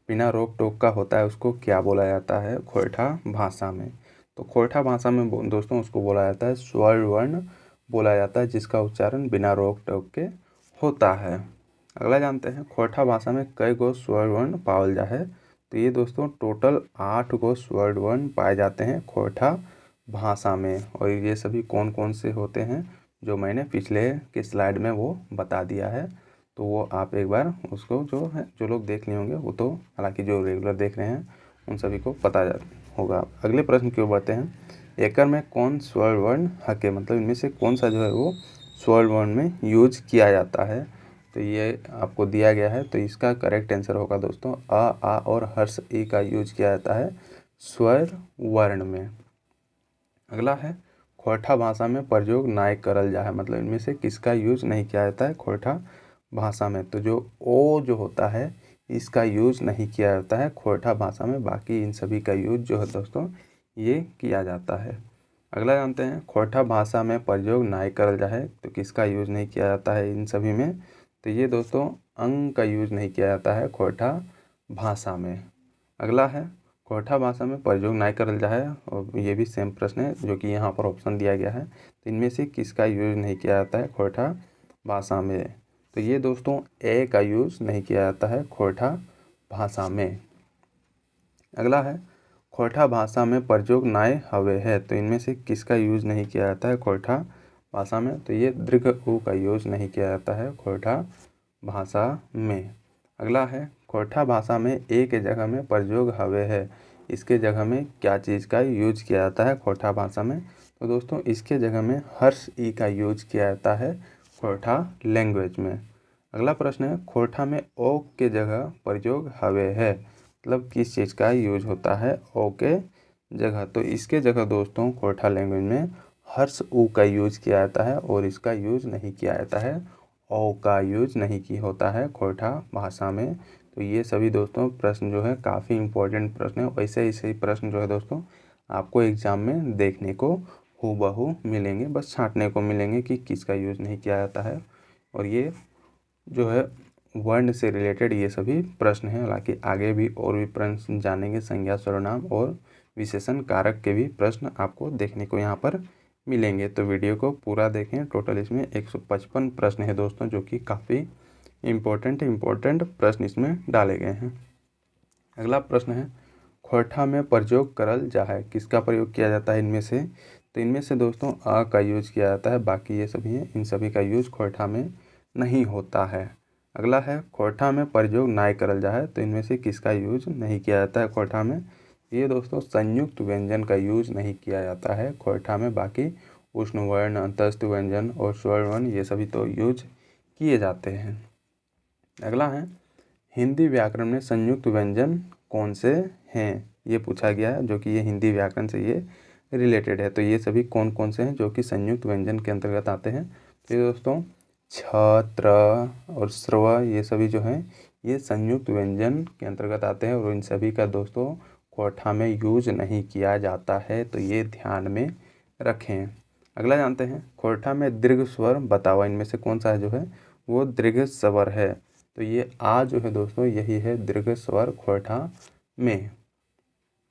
बिना रोक टोक का होता है उसको क्या बोला जाता है खोरठा भाषा में। तो खोरठा भाषा में दोस्तों उसको बोला जाता है स्वर वर्ण बोला जाता है जिसका उच्चारण बिना रोक टोक के होता है। अगला जानते हैं खोरठा भाषा में कई गो स्वर वर्ण पावल जा है। तो ये दोस्तों टोटल 8 गो स्वर वर्ण पाए जाते हैं खोरठा भाषा में और ये सभी कौन कौन से होते हैं जो मैंने पिछले के स्लाइड में वो बता दिया है। तो वो आप एक बार उसको जो लोग देख लिए होंगे वो तो हालांकि जो रेगुलर देख रहे हैं उन सभी को पता होगा। अगले प्रश्न की ओर बढ़ते हैं एकर में कौन स्वर वर्ण हके मतलब इनमें से कौन सा जो है वो स्वर वर्ण में यूज किया जाता है। तो ये आपको दिया गया है तो इसका करेक्ट आंसर होगा दोस्तों आ और हर्ष ई का यूज किया जाता है स्वर वर्ण में। अगला है खोरठा भाषा में प्रयोग नाय करल जा है मतलब इनमें से किसका यूज नहीं किया जाता है खोरठा भाषा में। तो जो ओ जो होता है इसका यूज नहीं किया जाता है खोरठा भाषा में, बाकी इन सभी का यूज जो है दोस्तों ये किया जाता है। अगला जानते हैं खोरठा भाषा में प्रयोग नाय करल जा है तो किसका यूज नहीं किया जाता है इन सभी में। तो ये दोस्तों अंग का यूज नहीं किया जाता है खोरठा भाषा में। अगला है खोरठा भाषा में प्रयोग नाय करल जा है और ये भी सेम प्रश्न है जो कि यहाँ पर ऑप्शन दिया गया है। तो इनमें से किसका यूज नहीं किया जाता है खोरठा भाषा में। तो ये दोस्तों ए का यूज नहीं किया जाता है खोरठा भाषा में। अगला है खोरठा भाषा में प्रयोग नाय हवे है, तो इनमें से किसका यूज नहीं किया जाता है खोरठा भाषा में? तो ये दीर्घ ऊ का यूज नहीं किया जाता है खोरठा भाषा में। अगला है खोरठा भाषा में ए के जगह में प्रयोग हवे है, इसके जगह में क्या चीज़ का यूज किया जाता है खोरठा भाषा में? तो दोस्तों इसके जगह में हर्ष ई का यूज किया जाता है खोरठा लैंग्वेज में। अगला प्रश्न है खोरठा में ओ के जगह प्रयोग हवे है, मतलब किस चीज़ का यूज होता है ओ के जगह? तो इसके जगह दोस्तों खोरठा लैंग्वेज में हर्ष ऊ का यूज किया जाता है और इसका यूज नहीं किया जाता है, ओ का यूज नहीं की होता है खोरठा भाषा में। तो ये सभी दोस्तों प्रश्न जो है काफ़ी इंपॉर्टेंट प्रश्न है। वैसे ऐसे प्रश्न जो है दोस्तों आपको एग्जाम में देखने को हूबहू मिलेंगे, बस छांटने को मिलेंगे कि किसका यूज नहीं किया जाता है। और ये जो है वर्ण से रिलेटेड ये सभी प्रश्न हैं। हालांकि आगे भी और भी प्रश्न जानेंगे, संज्ञा सर्वनाम और विशेषण कारक के भी प्रश्न आपको देखने को यहाँ पर मिलेंगे। तो वीडियो को पूरा देखें। टोटल इसमें 155 प्रश्न है दोस्तों, जो कि काफ़ी इम्पोर्टेंट प्रश्न इसमें डाले गए हैं। अगला प्रश्न है खोरठा में प्रयोग करल जाए, किसका प्रयोग किया जाता है इनमें से? तो इनमें से दोस्तों अ का यूज किया जाता है, बाकी ये सभी हैं, इन सभी का यूज खोरठा में नहीं होता है। अगला है खोरठा में प्रयोग नाय करल जाए, तो इनमें से किसका यूज नहीं किया जाता है खोरठा में? ये दोस्तों संयुक्त व्यंजन का यूज नहीं किया जाता है खोरठा में, बाकी उष्ण वर्ण, अंतस्थ व्यंजन और स्वर वर्ण ये सभी तो यूज किए जाते हैं। अगला है हिंदी व्याकरण में संयुक्त व्यंजन कौन से हैं, ये पूछा गया है, जो कि ये हिंदी व्याकरण से ये रिलेटेड है। तो ये सभी कौन कौन से हैं जो कि संयुक्त व्यंजन के अंतर्गत आते हैं? तो ये दोस्तों छ, त्र और स्रव ये सभी जो हैं ये संयुक्त व्यंजन के अंतर्गत आते हैं और इन सभी का दोस्तों खोरठा में यूज नहीं किया जाता है, तो ये ध्यान में रखें। अगला जानते हैं खोरठा में दीर्घ स्वर बताओ, इनमें से कौन सा है जो है वो दीर्घ स्वर है? तो ये आ जो है दोस्तों यही है दीर्घ स्वर खोरठा में।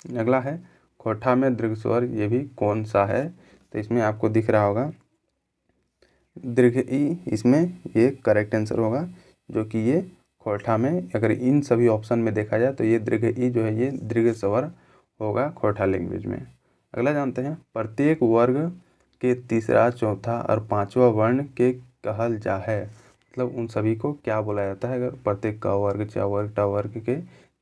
अगला है खोरठा में दीर्घ स्वर ये भी कौन सा है? तो इसमें आपको दिख रहा होगा दीर्घ ई, इसमें ये करेक्ट आंसर होगा, जो कि ये खोरठा में अगर इन सभी ऑप्शन में देखा जाए तो ये दीर्घ ई जो है ये दीर्घ स्वर होगा खोरठा लैंग्वेज में। अगला जानते हैं प्रत्येक वर्ग के तीसरा, चौथा और पांचवा वर्ण के कहल जा है, मतलब उन सभी को क्या बोला जाता है? अगर प्रत्येक क वर्ग, च वर्ग, ट वर्ग के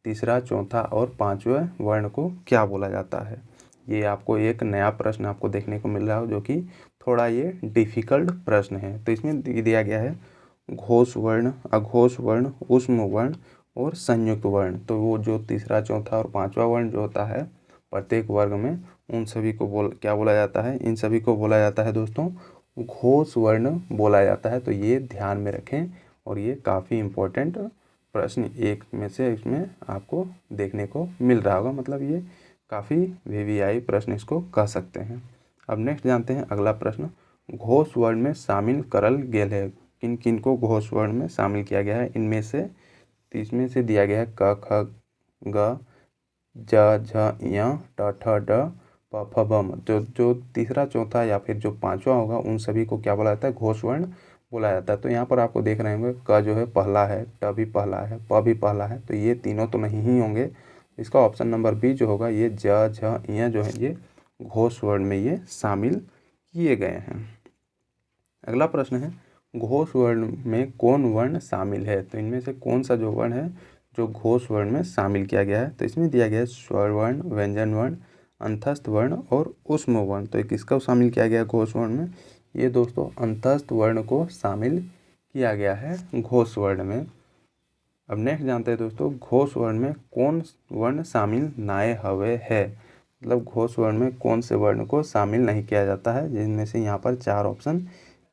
तीसरा, चौथा और पांचवा वर्ण को क्या बोला जाता है? ये आपको एक नया प्रश्न आपको देखने को मिल रहा हो, जो कि थोड़ा ये डिफ़िकल्ट प्रश्न है। तो इसमें दिया गया है घोष वर्ण, अघोष वर्ण, ऊष्म वर्ण और संयुक्त वर्ण। तो वो जो तीसरा, चौथा और पांचवा वर्ण जो होता है प्रत्येक वर्ग में, उन सभी को क्या बोला जाता है? इन सभी को बोला जाता है दोस्तों घोष वर्ण बोला जाता है। तो ये ध्यान में रखें और ये काफ़ी इम्पोर्टेंट प्रश्न एक में से इसमें आपको देखने को मिल रहा होगा, मतलब ये काफ़ी वीवीआई प्रश्न इसको कह सकते हैं। अब नेक्स्ट जानते हैं अगला प्रश्न घोष वर्ण में शामिल करल गेल है, किन किन को घोष वर्ण में शामिल किया गया है इनमें से? तो इसमें से दिया गया है क, ख, ग, ज, झ, य, ट, ठ, ड, प, फ, ब, म। जो तीसरा, चौथा या फिर जो पांचवा होगा उन सभी को क्या बोला जाता है? घोष वर्ण बोला जाता है। तो यहाँ पर आपको देख रहे होंगे क जो है पहला है, ट भी पहला है, प भी पहला है, तो ये तीनों तो नहीं ही होंगे। इसका ऑप्शन नंबर बी जो होगा ये ज, झ, य जो है ये घोष वर्ण में ये शामिल किए गए हैं। अगला प्रश्न है घोष वर्ण में कौन वर्ण शामिल है? तो इनमें से कौन सा जो वर्ण है जो घोष वर्ण में शामिल किया गया है? तो इसमें दिया गया है स्वर वर्ण, व्यंजन वर्ण, अंतस्थ वर्ण और ऊष्म वर्ण। तो किसका शामिल किया गया है घोष वर्ण में? ये दोस्तों अंतस्थ वर्ण को शामिल किया गया है घोष वर्ण में। अब नेक्स्ट जानते हैं दोस्तों घोष वर्ण में कौन वर्ण शामिल नाय हवे है, मतलब घोष वर्ण में कौन से वर्ण को शामिल नहीं किया जाता है, जिनमें से यहाँ पर 4 ऑप्शन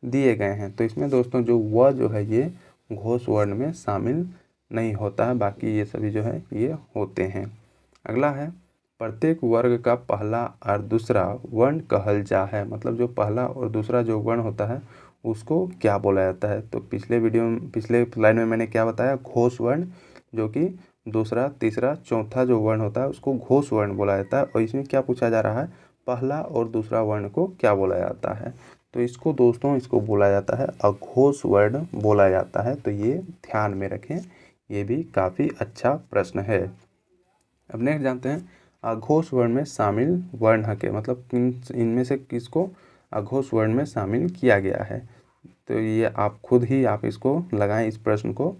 दिए गए हैं। तो इसमें दोस्तों जो व जो है ये घोष वर्ण में शामिल नहीं होता है, बाकी ये सभी जो है ये होते हैं। अगला है प्रत्येक वर्ग का पहला और दूसरा वर्ण कहल जा है, मतलब जो पहला और दूसरा जो वर्ण होता है उसको क्या बोला जाता है? तो पिछले स्लाइड में मैंने क्या बताया? घोष वर्ण, जो कि दूसरा, तीसरा, चौथा जो वर्ण होता है उसको घोष वर्ण बोला जाता है। और इसमें क्या पूछा जा रहा है? पहला और दूसरा वर्ण को क्या बोला जाता है? तो इसको दोस्तों इसको बोला जाता है अघोष वर्ण बोला जाता है। तो ये ध्यान में रखें, ये भी काफ़ी अच्छा प्रश्न है। अब नेक्स्ट जानते हैं अघोष वर्ण में शामिल वर्ण हके, मतलब इनमें से किसको अघोष वर्ण में शामिल किया गया है। तो ये आप खुद ही आप इसको लगाएं इस प्रश्न को,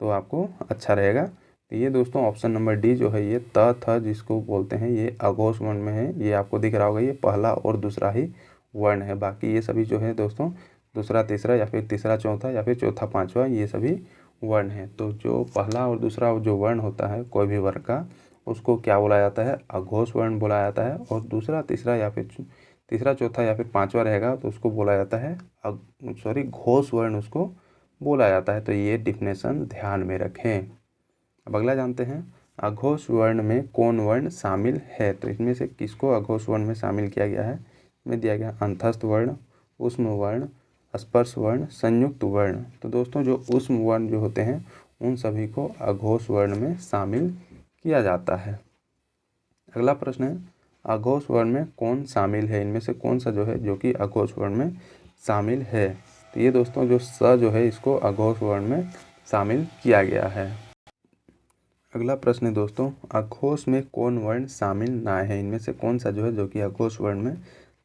तो आपको अच्छा रहेगा। तो ये दोस्तों ऑप्शन नंबर डी जो है ये त थ जिसको बोलते हैं ये अघोष वर्ण में है। ये आपको दिख रहा होगा, ये पहला और दूसरा ही वर्ण है। बाकी ये सभी जो है दोस्तों दूसरा तीसरा या फिर तीसरा चौथा या फिर चौथा पांचवा ये सभी वर्ण है। तो जो पहला और दूसरा जो वर्ण होता है कोई भी वर्ग का, उसको क्या बोला जाता है, अघोष वर्ण बोला जाता है। और दूसरा तीसरा या फिर तीसरा चौथा या फिर पांचवा रहेगा तो उसको बोला जाता है घोष वर्ण उसको बोला जाता है। तो ये डिफिनेशन ध्यान में रखें। अब अगला जानते हैं, अघोष वर्ण में कौन वर्ण शामिल है। तो इसमें से किसको अघोष वर्ण में शामिल किया गया है। इसमें दिया गया अंतस्थ वर्ण, ऊष्म वर्ण, स्पर्श वर्ण, संयुक्त वर्ण। तो दोस्तों जो ऊष्म वर्ण जो होते हैं उन सभी को अघोष वर्ण में शामिल किया जाता है। अगला प्रश्न है, अघोष वर्ण में कौन शामिल है। इनमें से कौन सा जो है जो कि अघोष वर्ण में शामिल है। तो ये दोस्तों जो स जो है इसको अघोष वर्ण में शामिल किया गया है। अगला प्रश्न है दोस्तों, अघोष में कौन वर्ण शामिल ना है। इनमें से कौन सा जो है जो कि अघोष वर्ण में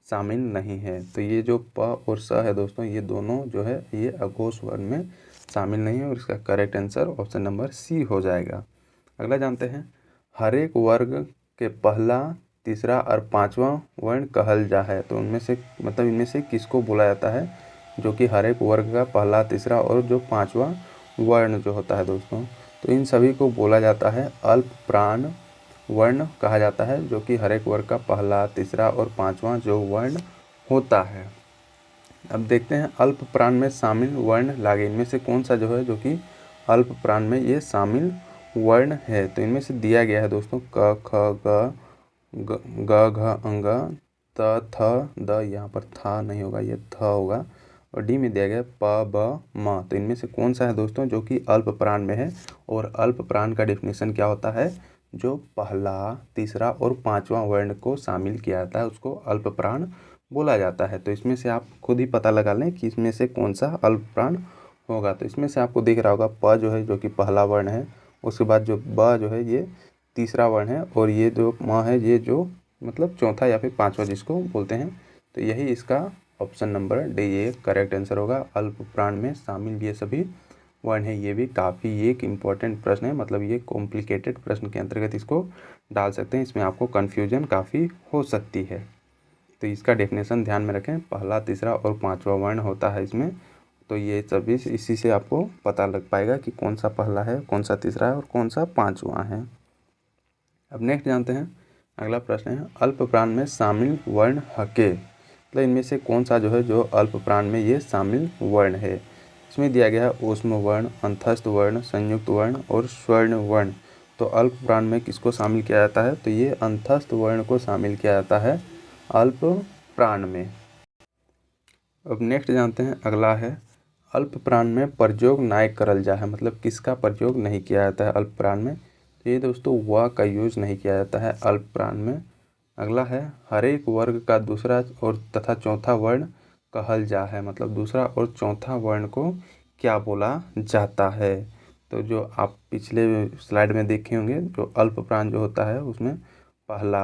शामिल नहीं है। तो ये जो प और स है दोस्तों ये दोनों जो है ये अघोष वर्ण में शामिल नहीं है और इसका correct answer option number C हो जाएगा। अगला जानते हैं, हर एक वर्ग के पहला तीसरा और पांचवा वर्ण कहल जा है। तो उनमें से मतलब इनमें से किसको बोला जाता है जो कि हर एक वर्ग का पहला तीसरा और जो पांचवा वर्ण जो होता है दोस्तों, तो इन सभी को बोला जाता है अल्प प्राण वर्ण कहा जाता है, जो कि हर एक वर्ग का पहला तीसरा और पांचवा जो वर्ण होता है। अब देखते हैं अल्प प्राण में शामिल वर्ण लागे। इनमें से कौन सा जो है जो कि अल्प प्राण में ये शामिल वर्ण है। तो इनमें से दिया गया है दोस्तों क ख ग घ अंग त थ द, यहाँ पर था नहीं होगा ये थ होगा। और डी में दिया गया प ब म। तो इनमें से कौन सा है दोस्तों जो कि अल्प प्राण में है। और अल्प प्राण का डेफिनेशन क्या होता है, जो पहला तीसरा और पांचवा वर्ण को शामिल किया जाता है उसको अल्प प्राण बोला जाता है। तो इसमें से आप खुद ही पता लगा लें कि इसमें से कौन सा अल्प प्राण होगा। तो इसमें से आपको दिख रहा होगा प जो है जो कि पहला वर्ण है, उसके बाद जो ब जो है ये तीसरा वर्ण है, और ये जो म है ये जो मतलब चौथा या फिर पांचवा जिसको बोलते हैं। तो यही इसका ऑप्शन नंबर डी ये करेक्ट आंसर होगा। अल्प प्राण में शामिल ये सभी वर्ण है। ये भी काफ़ी एक इम्पॉर्टेंट प्रश्न है, मतलब ये कॉम्प्लिकेटेड प्रश्न के अंतर्गत इसको डाल सकते हैं। इसमें आपको कन्फ्यूजन काफ़ी हो सकती है। तो इसका डेफिनेशन ध्यान में रखें, पहला तीसरा और पांचवा वर्ण होता है इसमें। तो ये सभी इसी से आपको पता लग पाएगा कि कौन सा पहला है, कौन सा तीसरा है और कौन सा पांचवा है। अब नेक्स्ट जानते हैं, अगला प्रश्न है अल्प प्राण में शामिल वर्ण हके। मतलब इनमें से कौन सा जो है जो अल्प प्राण में ये शामिल वर्ण है। इसमें दिया गया है ऊष्म वर्ण, अंतस्थ वर्ण, संयुक्त वर्ण और स्वर्ण वर्ण। तो अल्प प्राण में किसको शामिल किया जाता है, तो ये अंतस्थ वर्ण को शामिल किया जाता है अल्प प्राण में। अब नेक्स्ट जानते हैं, अगला है अल्प प्राण में प्रयोग नाय करल जा है। मतलब किसका प्रयोग नहीं किया जाता है अल्प प्राण में। तो ये दोस्तों व का यूज नहीं किया जाता है अल्प प्राण में। अगला है हर एक वर्ग का दूसरा और तथा चौथा वर्ण कहल जा है। मतलब दूसरा और चौथा वर्ण को क्या बोला जाता है। तो जो आप पिछले स्लाइड में देखे होंगे जो अल्प प्राण जो होता है उसमें पहला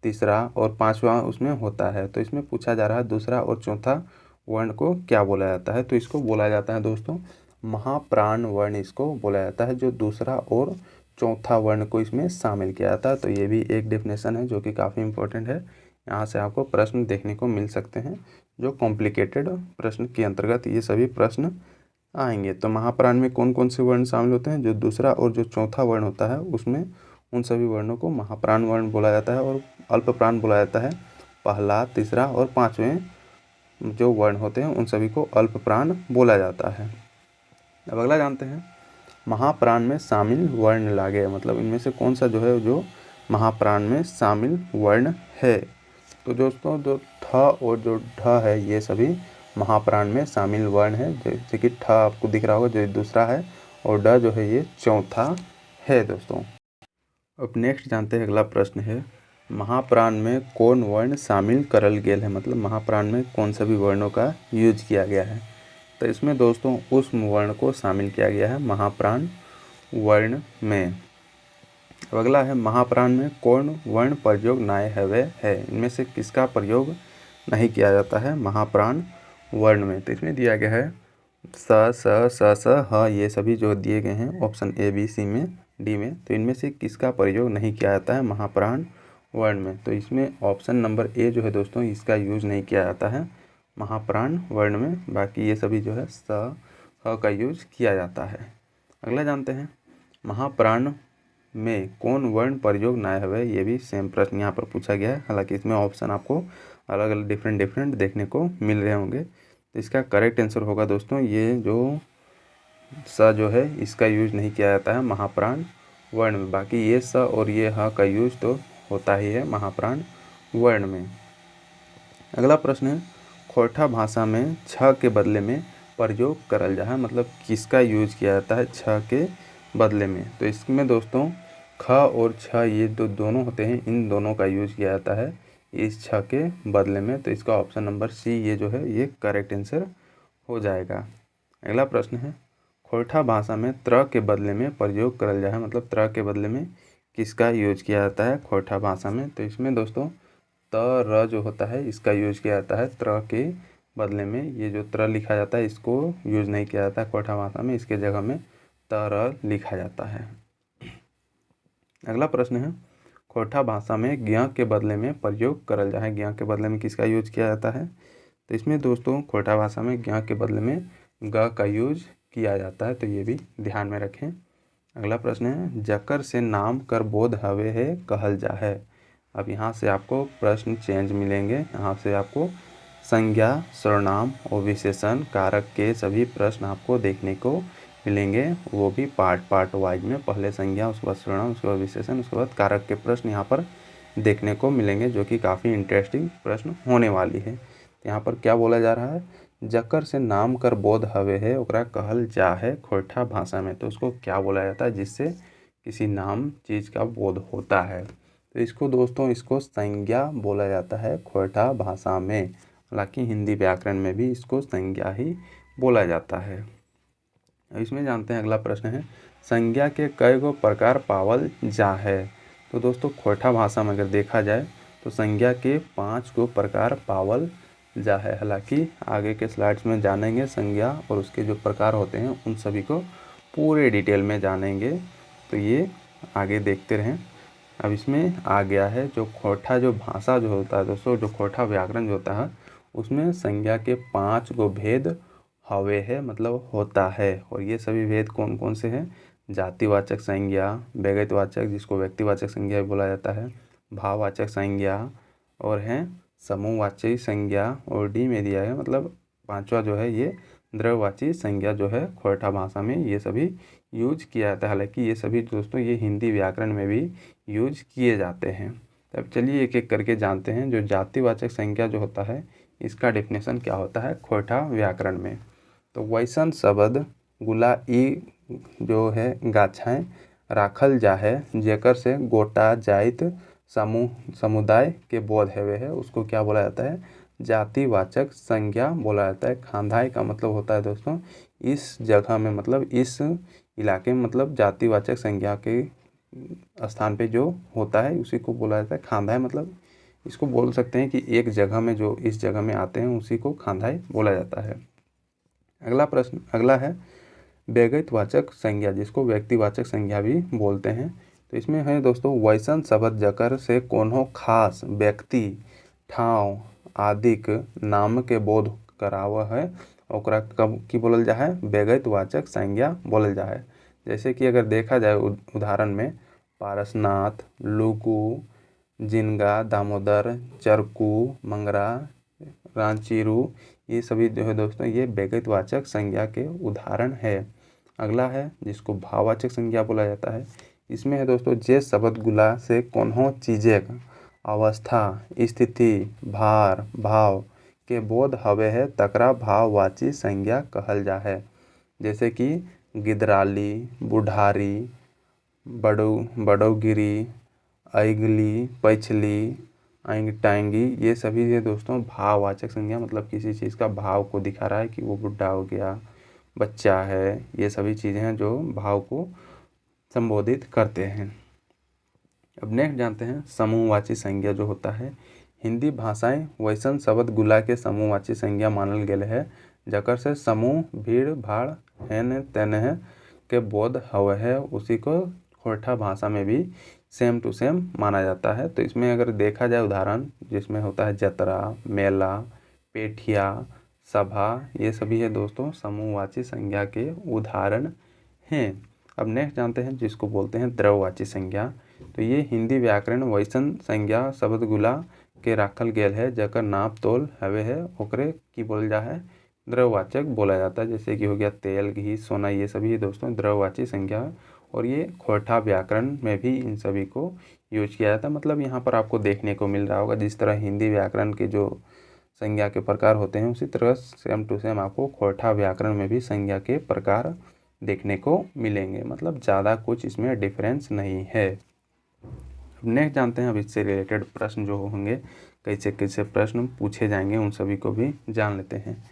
तीसरा और पांचवा उसमें होता है। तो इसमें पूछा जा रहा है दूसरा और चौथा वर्ण को क्या बोला जाता है। तो इसको बोला जाता है दोस्तों महाप्राण वर्ण इसको बोला जाता है, जो दूसरा और चौथा वर्ण को इसमें शामिल किया जाता है। तो ये भी एक डेफिनेशन है जो कि काफ़ी इंपॉर्टेंट है। यहाँ से आपको प्रश्न देखने को मिल सकते हैं जो कॉम्प्लिकेटेड प्रश्न के अंतर्गत ये सभी प्रश्न आएंगे। तो महाप्राण में कौन कौन से वर्ण शामिल होते हैं, जो दूसरा और जो चौथा वर्ण होता है उसमें उन सभी वर्णों को महाप्राण वर्ण बोला जाता है। और अल्प प्राण बोला जाता है पहला तीसरा और पांचवें जो वर्ण होते हैं उन सभी को अल्प प्राण बोला जाता है। अब अगला जानते हैं महाप्राण में शामिल वर्ण लागे। मतलब इनमें से कौन सा जो है जो महाप्राण में शामिल वर्ण है। तो दोस्तों जो ठ और जो ढ है ये सभी महाप्राण में शामिल वर्ण है। जैसे कि ठ आपको दिख रहा होगा जो दूसरा है और ड जो है ये चौथा है दोस्तों। अब नेक्स्ट जानते हैं, अगला प्रश्न है महाप्राण में कौन वर्ण शामिल करल गेल है। मतलब महाप्राण में कौन सभी वर्णों का यूज किया गया है। तो इसमें दोस्तों ऊष्म वर्ण को शामिल किया गया है महाप्राण वर्ण में। अब अगला है महाप्राण में कौन वर्ण प्रयोग नाय हवे है, इनमें से किसका प्रयोग नहीं किया जाता है महाप्राण वर्ण में। तो इसमें दिया गया है स स ह, ये सभी जो दिए गए हैं ऑप्शन ए बी सी में डी में, तो इनमें से किसका प्रयोग नहीं किया जाता है महाप्राण वर्ण में। तो इसमें ऑप्शन नंबर ए जो है दोस्तों, इसका यूज नहीं किया जाता है महाप्राण वर्ण में, बाकी ये सभी जो है स ह का यूज किया जाता है। अगला जानते हैं महाप्राण में कौन वर्ण प्रयोग नाय हवे, ये भी सेम प्रश्न यहाँ पर पूछा गया है। हालांकि इसमें ऑप्शन आपको अलग अलग डिफरेंट देखने को मिल रहे होंगे। तो इसका करेक्ट आंसर होगा दोस्तों, ये जो स जो है इसका यूज नहीं किया जाता है महाप्राण वर्ण में, बाकी ये स और ये ह का यूज तो होता ही है महाप्राण वर्ण में। अगला प्रश्न है खोरठा भाषा में छ के बदले में प्रयोग करल जा है, मतलब किसका यूज किया जाता है छ के बदले में। तो इसमें दोस्तों ख और छ ये दोनों होते हैं, इन दोनों का यूज किया जाता है इस छ के बदले में। तो इसका ऑप्शन नंबर सी ये जो है ये करेक्ट आंसर हो जाएगा। अगला प्रश्न है खोरठा भाषा में त्र के बदले में प्रयोग करल जा है, मतलब त्र के बदले में किसका यूज किया जाता है खोरठा भाषा में। तो इसमें दोस्तों त र जो होता है इसका यूज किया जाता है त्र के बदले में। ये जो त्र लिखा जाता है इसको यूज नहीं किया जाता है खोरठा भाषा में, इसके जगह में त र लिखा जाता है। अगला प्रश्न है खोरठा भाषा में ज्ञ के बदले में प्रयोग करल जा है, ज्ञ के बदले में किसका यूज किया जाता है। तो इसमें दोस्तों खोरठा भाषा में ज्ञ के बदले में ग का यूज किया जाता है, तो ये भी ध्यान में रखें। अगला प्रश्न है जकर से नाम कर बोध हवे है कहल जा है। अब यहाँ से आपको प्रश्न चेंज मिलेंगे, यहाँ से आपको संज्ञा सर्वनाम और विशेषण कारक के सभी प्रश्न आपको देखने को मिलेंगे, वो भी पार्ट वाइज में। पहले संज्ञा, उसके बाद सर्वनाम, उसके बाद विशेषण, उसके बाद कारक के प्रश्न यहाँ पर देखने को मिलेंगे, जो कि काफ़ी इंटरेस्टिंग प्रश्न होने वाली है। यहाँ पर क्या बोला जा रहा है, जकर से नाम कर बोध हवे है ओकरा कहल जा है खोरठा भाषा में। तो उसको क्या बोला जाता है जिससे किसी नाम चीज़ का बोध होता है। तो इसको दोस्तों इसको संज्ञा बोला जाता है खोरठा भाषा में, हालांकि हिंदी व्याकरण में भी इसको संज्ञा ही बोला जाता है। इसमें जानते हैं अगला प्रश्न है संज्ञा के कई गो प्रकार पावल जा है। तो दोस्तों खोरठा भाषा में अगर देखा जाए तो संज्ञा के 5 गो प्रकार पावल जा है। हालांकि आगे के स्लाइड्स में जानेंगे संज्ञा और उसके जो प्रकार होते हैं उन सभी को पूरे डिटेल में जानेंगे, तो ये आगे देखते रहें। अब इसमें आ गया है जो खोरठा जो भाषा जो होता है दोस्तों, जो खोरठा व्याकरण जो होता है उसमें संज्ञा के 5 गो भेद हवे है, मतलब होता है। और ये सभी भेद कौन कौन से हैं, जातिवाचक संज्ञा, व्यक्तिवाचक जिसको व्यक्तिवाचक संज्ञा भी बोला जाता है, भाववाचक संज्ञा, और हैं समूहवाची संज्ञा, और डी में दिया है मतलब 5वां जो है ये द्रव्यवाची संज्ञा जो है खोरठा भाषा में ये सभी यूज किया जाता है। हालांकि ये सभी दोस्तों ये हिंदी व्याकरण में भी यूज किए जाते हैं। तब चलिए एक एक करके जानते हैं। जो जातिवाचक संज्ञा जो होता है इसका डेफिनेशन क्या होता है खोरठा व्याकरण में। तो वैसन शब्द गुला ई जो है गाछाएँ राखल जा है जेकर से गोटा जाइत समुदाय के बोध हेवे है, उसको क्या बोला जाता है जातिवाचक संज्ञा बोला जाता है। खांधाई का मतलब होता है दोस्तों इस जगह में, मतलब इस इलाके में, मतलब जातिवाचक संज्ञा के स्थान पे जो होता है उसी को बोला जाता है खांधाई। मतलब इसको बोल सकते हैं कि एक जगह में जो इस जगह में आते हैं उसी को खांधाई बोला जाता है। अगला प्रश्न अगला है व्यक्तिवाचक संज्ञा, जिसको व्यक्तिवाचक संज्ञा भी बोलते हैं। तो इसमें है दोस्तों वैसन शब्द जकर से कोनो खास व्यक्ति ठाव आदिक नाम के बोध कराव है ओकरा कब की बोलल जा है व्यक्तिवाचक संज्ञा बोलल जा है। जैसे कि अगर देखा जाए उदाहरण में पारसनाथ, लुगु, जिनगा, दामोदर, चरकू, मंगरा, रांचीरू, ये सभी जो है दोस्तों ये व्यक्तिवाचक संज्ञा के उदाहरण है। अगला है जिसको भाववाचक संज्ञा बोला जाता है। इसमें है दोस्तों जे शब्द गुला से कोनो चीजेक अवस्था, स्थिति, भार, भाव के बोध हवे है तकरा भाववाची संज्ञा कहल जा है। जैसे कि गिदराली, बुढ़ारी, बड़ौगिरी, ऐगली, पछली, टांगी, ये सभी ये दोस्तों भाववाचक संज्ञा, मतलब किसी चीज़ का भाव को दिखा रहा है कि वो बुढ़ा हो गया, बच्चा है, ये सभी चीज़ें हैं जो भाव को संबोधित करते हैं। अब नेक्स्ट जानते हैं समूहवाची संज्ञा जो होता है। हिंदी भाषाएं वैसन शब्द गुला के समूहवाची संज्ञा मानल गेल है जकर से समूह भीड़ भाड़ हेन तेन के बोध हवे है, उसी को खोरठा भाषा में भी सेम टू सेम माना जाता है। तो इसमें अगर देखा जाए उदाहरण जिसमें होता है जतरा, मेला, पेठिया, सभा, ये सभी है दोस्तों समूहवाची संज्ञा के उदाहरण हैं। अब नेक्स्ट जानते हैं जिसको बोलते हैं द्रववाची संज्ञा। तो ये हिंदी व्याकरण वैसन संज्ञा शब्द गुला के राखल गेल है जकर नाप तोल हवे है ओकरे की बोल जा है द्रववाचक बोला जाता है। जैसे कि हो गया तेल, घी, सोना, ये सभी दोस्तों द्रववाची संज्ञा, और ये खोरठा व्याकरण में भी इन सभी को यूज किया जाता है। मतलब यहाँ पर आपको देखने को मिल रहा होगा जिस तरह हिंदी व्याकरण के जो संज्ञा के प्रकार होते हैं उसी तरह सेम टू सेम आपको खोरठा व्याकरण में भी संज्ञा के प्रकार देखने को मिलेंगे। मतलब ज़्यादा कुछ इसमें डिफरेंस नहीं है। अब नेक्स्ट जानते हैं अब इससे रिलेटेड प्रश्न जो होंगे, कैसे कैसे प्रश्न पूछे जाएंगे उन सभी को भी जान लेते हैं।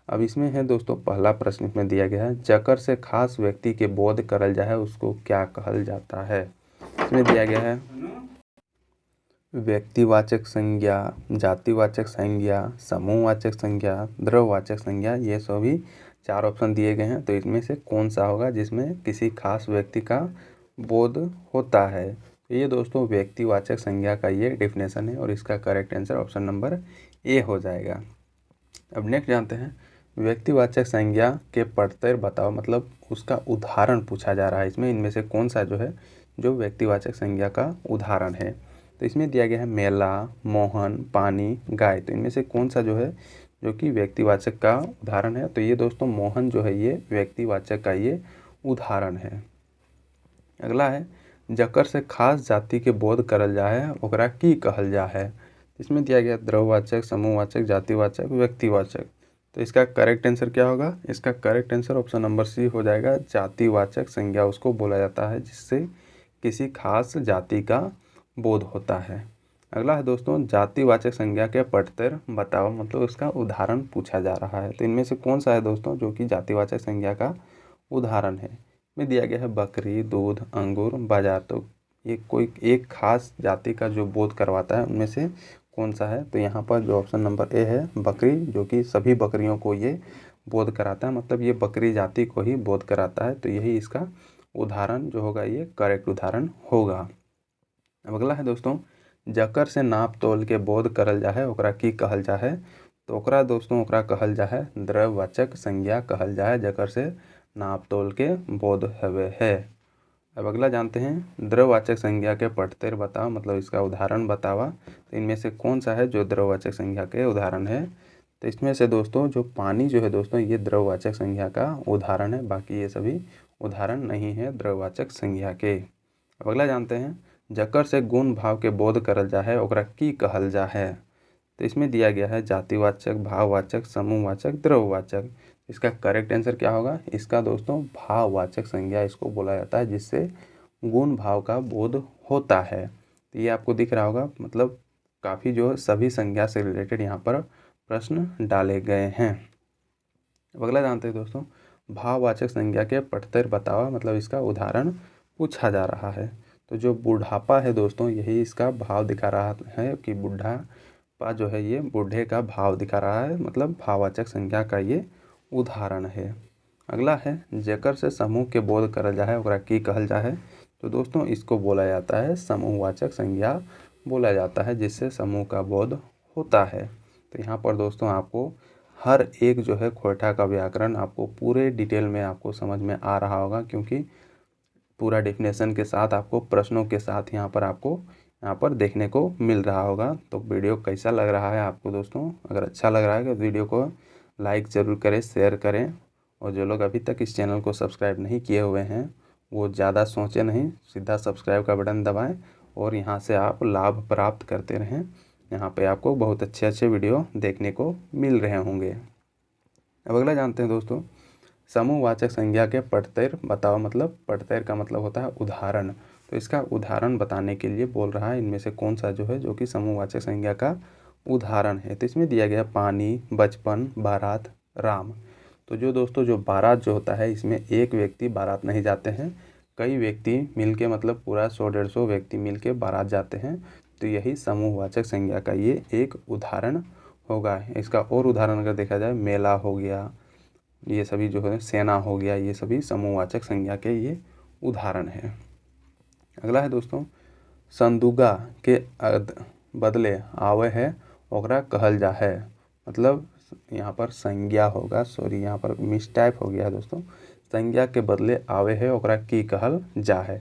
अब इसमें है दोस्तों पहला प्रश्न इसमें दिया गया है, जकर से खास व्यक्ति के बोध करल जाए उसको क्या कहल जाता है। इसमें दिया गया है व्यक्तिवाचक संज्ञा, जातिवाचक संज्ञा, समूहवाचक संज्ञा, द्रववाचक संज्ञा, ये सभी 4 ऑप्शन दिए गए हैं। तो इसमें से कौन सा होगा जिसमें किसी खास व्यक्ति का बोध होता है। तो ये दोस्तों व्यक्तिवाचक संज्ञा का ये डेफिनेशन है और इसका correct answer option number A हो जाएगा। अब नेक्स्ट जानते हैं व्यक्तिवाचक संज्ञा के प्रत्यय बताओ, मतलब उसका उदाहरण पूछा जा रहा है। इसमें इनमें से कौन सा जो है जो व्यक्तिवाचक संज्ञा का उदाहरण है। तो इसमें दिया गया है मेला, मोहन, पानी, गाय। तो इनमें से कौन सा जो है जो कि व्यक्तिवाचक का उदाहरण है। तो ये दोस्तों मोहन जो है ये व्यक्तिवाचक का ये उदाहरण है। अगला है जकर से खास जाति के बोध करल जा है ओकरा की कहल जा है। इसमें दिया गया द्रववाचक, समूहवाचक, जातिवाचक, व्यक्तिवाचक। तो इसका करेक्ट आंसर क्या होगा। इसका correct answer option number C हो जाएगा। जातिवाचक संज्ञा उसको बोला जाता है जिससे किसी खास जाति का बोध होता है। अगला है दोस्तों जातिवाचक संज्ञा के प्रत्यय बताओ, मतलब उसका उदाहरण पूछा जा रहा है। तो इनमें से कौन सा है दोस्तों जो कि जातिवाचक संज्ञा का उदाहरण है। में दिया गया है बकरी, दूध, अंगूर, बाजार। तो ये कोई एक खास जाति का जो बोध करवाता है उनमें से कौन सा है। तो यहाँ पर जो ऑप्शन नंबर ए है बकरी, जो कि सभी बकरियों को ये बोध कराता है, मतलब ये बकरी जाति को ही बोध कराता है। तो यही इसका उदाहरण जो होगा ये करेक्ट उदाहरण होगा। अब अगला है दोस्तों जकर से नाप तोल के बोध करल जा है ओकरा की कहल जा है। तो ओकरा दोस्तों ओकरा कहल जा है द्रववाचक संज्ञा कहल जा है जकर से नाप तोल के बोध हवे है। अब अगला जानते हैं द्रववाचक संज्ञा के प्रत्यय बताओ, मतलब इसका उदाहरण बतावा। तो इनमें से कौन सा है जो द्रववाचक संज्ञा के उदाहरण है। तो इसमें से दोस्तों जो पानी जो है दोस्तों ये द्रववाचक संज्ञा का उदाहरण है, बाकी ये सभी उदाहरण नहीं है द्रववाचक संज्ञा के। अब अगला जानते हैं जकर से गुण भाव के बोध करल जा है ओकरा की कहल जा है। तो इसमें दिया गया है जातिवाचक, भाववाचक, समूहवाचक, द्रववाचक। इसका करेक्ट आंसर क्या होगा। इसका दोस्तों भाववाचक संज्ञा इसको बोला जाता है जिससे गुण भाव का बोध होता है। तो ये आपको दिख रहा होगा, मतलब काफ़ी जो सभी संज्ञा से रिलेटेड यहाँ पर प्रश्न डाले गए हैं। अब अगला जानते हैं दोस्तों भाववाचक संज्ञा के प्रत्यय बताओ, मतलब इसका उदाहरण पूछा जा रहा है। तो जो बुढ़ापा है दोस्तों यही इसका भाव दिखा रहा है कि बुढ़ापा जो है ये बूढ़े का भाव दिखा रहा है, मतलब भाववाचक संज्ञा का ये उदाहरण है। अगला है जेकर से समूह के बोध करल जा है ओकरा की कहल जा है। तो दोस्तों इसको बोला जाता है समूहवाचक संज्ञा बोला जाता है जिससे समूह का बोध होता है। तो यहाँ पर दोस्तों आपको हर एक जो है खोरठा का व्याकरण आपको पूरे डिटेल में आपको समझ में आ रहा होगा, क्योंकि पूरा डेफिनेशन के साथ आपको प्रश्नों के साथ यहाँ पर देखने को मिल रहा होगा। तो वीडियो कैसा लग रहा है आपको दोस्तों, अगर अच्छा लग रहा है तो वीडियो को लाइक ज़रूर करें, शेयर करें, और जो लोग अभी तक इस चैनल को सब्सक्राइब नहीं किए हुए हैं वो ज़्यादा सोचें नहीं, सीधा सब्सक्राइब का बटन दबाएं और यहाँ से आप लाभ प्राप्त करते रहें। यहाँ पे आपको बहुत अच्छे अच्छे वीडियो देखने को मिल रहे होंगे। अब अगला जानते हैं दोस्तों समूहवाचक संज्ञा के प्रत्यय बताओ, मतलब प्रत्यय का मतलब होता है उदाहरण। तो इसका उदाहरण बताने के लिए बोल रहा है इनमें से कौन सा जो है जो कि समूहवाचक संज्ञा का उदाहरण है। तो इसमें दिया गया पानी, बचपन, बारात, राम। तो जो दोस्तों जो बारात जो होता है इसमें एक व्यक्ति बारात नहीं जाते हैं, कई व्यक्ति मिलके मतलब पूरा 100-150 व्यक्ति मिलके बारात जाते हैं, तो यही समूहवाचक संज्ञा का ये एक उदाहरण होगा। इसका और उदाहरण अगर देखा जाए, मेला हो गया, ये सभी जो है सेना हो गया, ये सभी समूहवाचक संज्ञा के ये उदाहरण है। अगला है दोस्तों, संदुगा के बदले आवे है ओकरा कहल जा है। मतलब यहाँ पर संज्ञा होगा, सॉरी यहाँ पर मिसटाइप हो गया है दोस्तों। संज्ञा के बदले आवे है ओकरा की कहल जा है।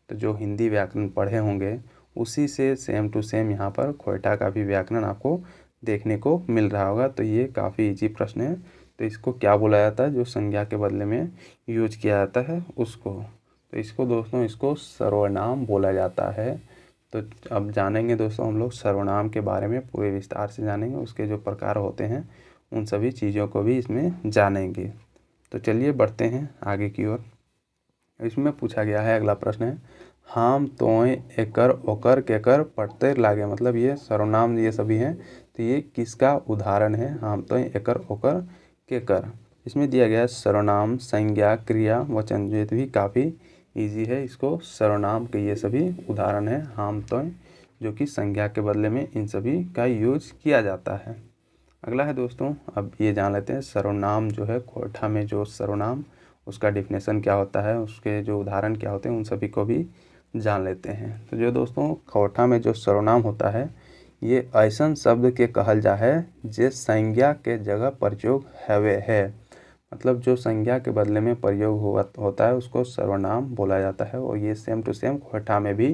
तो जो हिंदी व्याकरण पढ़े होंगे उसी से सेम टू सेम यहाँ पर खोयटा का भी व्याकरण आपको देखने को मिल रहा होगा। तो ये काफ़ी इजी प्रश्न है। तो इसको क्या बोला जाता है, जो संज्ञा के बदले में यूज किया जाता है उसको। तो इसको दोस्तों, इसको सर्वनाम बोला जाता है। तो अब जानेंगे दोस्तों हम लोग सर्वनाम के बारे में, पूरे विस्तार से जानेंगे। उसके जो प्रकार होते हैं उन सभी चीज़ों को भी इसमें जानेंगे। तो चलिए बढ़ते हैं आगे की ओर। इसमें पूछा गया है, अगला प्रश्न है, हम तोय एकर ओकर केकर पढ़ते लागे। मतलब ये सर्वनाम ये सभी हैं, तो ये किसका उदाहरण है, हम तोय एकर ओकर केकर। इसमें दिया गया है सर्वनाम, संज्ञा, क्रिया, वचन। ये भी काफ़ी इजी है। इसको सर्वनाम के ये सभी उदाहरण है, हम तोय, जो कि संज्ञा के बदले में इन सभी का यूज किया जाता है। अगला है दोस्तों, अब ये जान लेते हैं सर्वनाम जो है खोयठा में, जो सर्वनाम उसका डिफिनेशन क्या होता है, उसके जो उदाहरण क्या होते हैं, उन सभी को भी जान लेते हैं। तो जो दोस्तों खोयठा में जो सर्वनाम होता है, ये ऐसन शब्द के कहल जा है जे संज्ञा के जगह प्रयोग हैवे है। मतलब जो संज्ञा के बदले में प्रयोग होता है उसको सर्वनाम बोला जाता है। और ये सेम टू सेम खोयठा में भी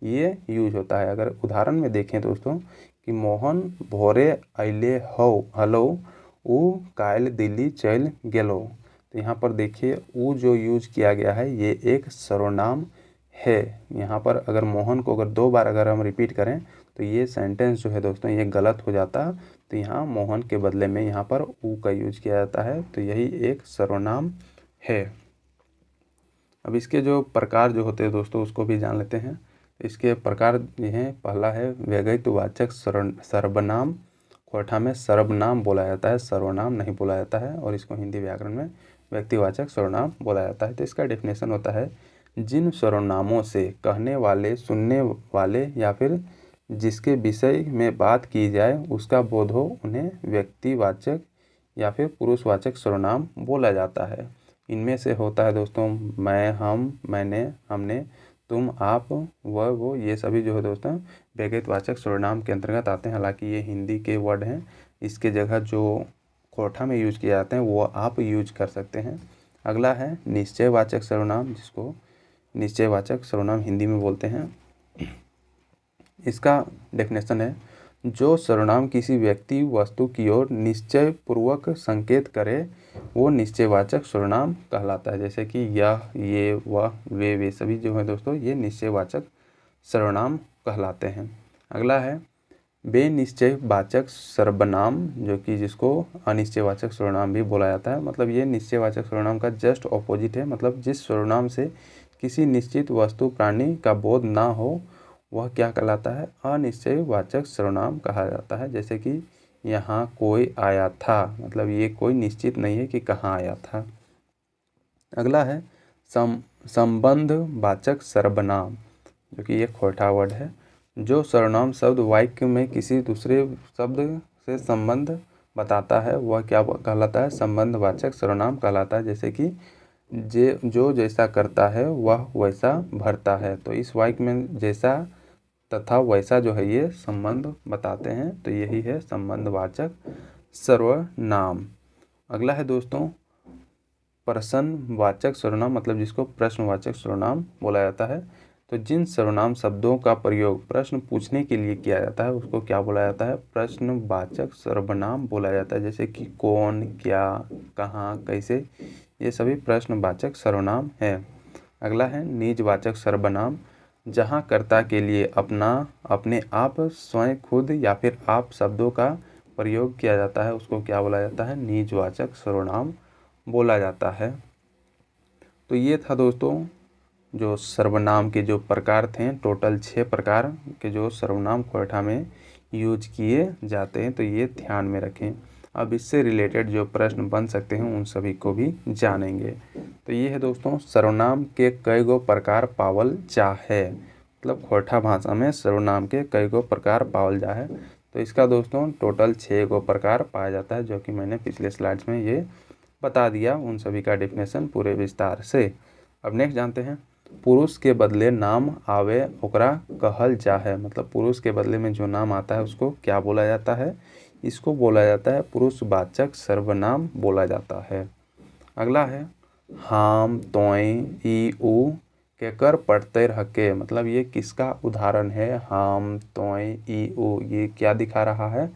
ये यूज होता है। अगर उदाहरण में देखें दोस्तों कि मोहन भोरे अइले हलो ऊ काल दिल्ली चल गेलो। तो यहाँ पर देखिए ऊ जो यूज किया गया है ये एक सर्वनाम है। यहाँ पर अगर मोहन को अगर 2 बार अगर हम रिपीट करें तो ये सेंटेंस जो है दोस्तों ये गलत हो जाता। तो यहाँ मोहन के बदले में यहाँ पर ऊ का यूज किया जाता है। तो यही एक सर्वनाम है। अब इसके जो प्रकार जो होते हैं दोस्तों उसको भी जान लेते हैं। इसके प्रकार ये हैं, पहला है व्यक्तिवाचक सर्वनाम। खोयठा में सर्वनाम बोला जाता है, सर्वनाम नहीं बोला जाता है। और इसको हिंदी व्याकरण में व्यक्तिवाचक सर्वनाम बोला जाता है। तो इसका डेफिनेशन होता है, जिन सर्वनामों से कहने वाले, सुनने वाले या फिर जिसके विषय में बात की जाए उसका बोध हो, उन्हें व्यक्तिवाचक या फिर पुरुषवाचक सर्वनाम बोला जाता है। इनमें से होता है दोस्तों मैं, हम, मैंने, हमने, तुम, आप, वह, वो, ये सभी जो है दोस्तों व्यक्तिवाचक सर्वनाम के अंतर्गत आते हैं। हालांकि ये हिंदी के वर्ड हैं, इसके जगह जो खोयठा में यूज किए जाते हैं वो आप यूज कर सकते हैं। अगला है निश्चयवाचक सर्वनाम, जिसको निश्चयवाचक सर्वनाम हिंदी में बोलते हैं। इसका डेफिनेशन है, जो सर्वनाम किसी व्यक्ति वस्तु की ओर निश्चय पूर्वक संकेत करे वो निश्चयवाचक सर्वनाम कहलाता है। जैसे कि यह, ये, वह, वे सभी जो है दोस्तों ये निश्चयवाचक सर्वनाम कहलाते हैं। अगला है बेनिश्चयवाचक सर्वनाम, जो कि जिसको अनिश्चयवाचक सर्वनाम भी बोला जाता है। मतलब ये निश्चयवाचक सर्वनाम का जस्ट ऑपोजिट है। मतलब जिस सर्वनाम से किसी निश्चित वस्तु प्राणी का बोध ना हो वह क्या कहलाता है, अनिश्चयवाचक सर्वनाम कहा जाता है। जैसे कि यहाँ कोई आया था, मतलब ये कोई निश्चित नहीं है कि कहाँ आया था। अगला है संबंधवाचक सर्वनाम, जो कि ये खोयठा वर्ड है। जो सर्वनाम शब्द वाक्य में किसी दूसरे शब्द से संबंध बताता है वह क्या कहलाता है, संबंधवाचक सर्वनाम कहलाता है। जैसे कि जो जैसा करता है वह वैसा भरता है। तो इस वाक्य में जैसा तथा वैसा जो है ये संबंध बताते हैं। तो यही है संबंधवाचक सर्वनाम। अगला है दोस्तों प्रश्नवाचक सर्वनाम, मतलब जिसको प्रश्नवाचक सर्वनाम बोला जाता है। तो जिन सर्वनाम शब्दों का प्रयोग प्रश्न पूछने के लिए किया जाता है उसको क्या बोला जाता है, प्रश्नवाचक सर्वनाम बोला जाता है। जैसे कि कौन, क्या, कहाँ, कैसे, ये सभी प्रश्नवाचक सर्वनाम है। अगला है निजवाचक सर्वनाम, जहाँ कर्ता के लिए अपना, अपने आप, स्वयं, खुद या फिर आप शब्दों का प्रयोग किया जाता है उसको क्या बोला जाता है, निजवाचक सर्वनाम बोला जाता है। तो ये था दोस्तों जो सर्वनाम के जो प्रकार थे, टोटल 6 प्रकार के जो सर्वनाम खोयठा में यूज किए जाते हैं। तो ये ध्यान में रखें। अब इससे रिलेटेड जो प्रश्न बन सकते हैं उन सभी को भी जानेंगे। तो ये है दोस्तों सर्वनाम के कई गो प्रकार पावल जा है, मतलब खोरठा भाषा में सर्वनाम के कई गो प्रकार पावल जा है। तो इसका दोस्तों टोटल 6 गो प्रकार पाया जाता है, जो कि मैंने पिछले स्लाइड्स में ये बता दिया, उन सभी का डेफिनेशन पूरे विस्तार से। अब नेक्स्ट जानते हैं, पुरुष के बदले नाम आवे ओकरा कहल जा है, मतलब पुरुष के बदले में जो नाम आता है उसको क्या बोला जाता है? इसको बोला जाता है पुरुषवाचक सर्वनाम बोला जाता है। अगला है हाम तोय ई ऊ केकर पढ़ते रहके, मतलब ये किसका उदाहरण है? हाम तोय ई ऊ ये क्या दिखा रहा है?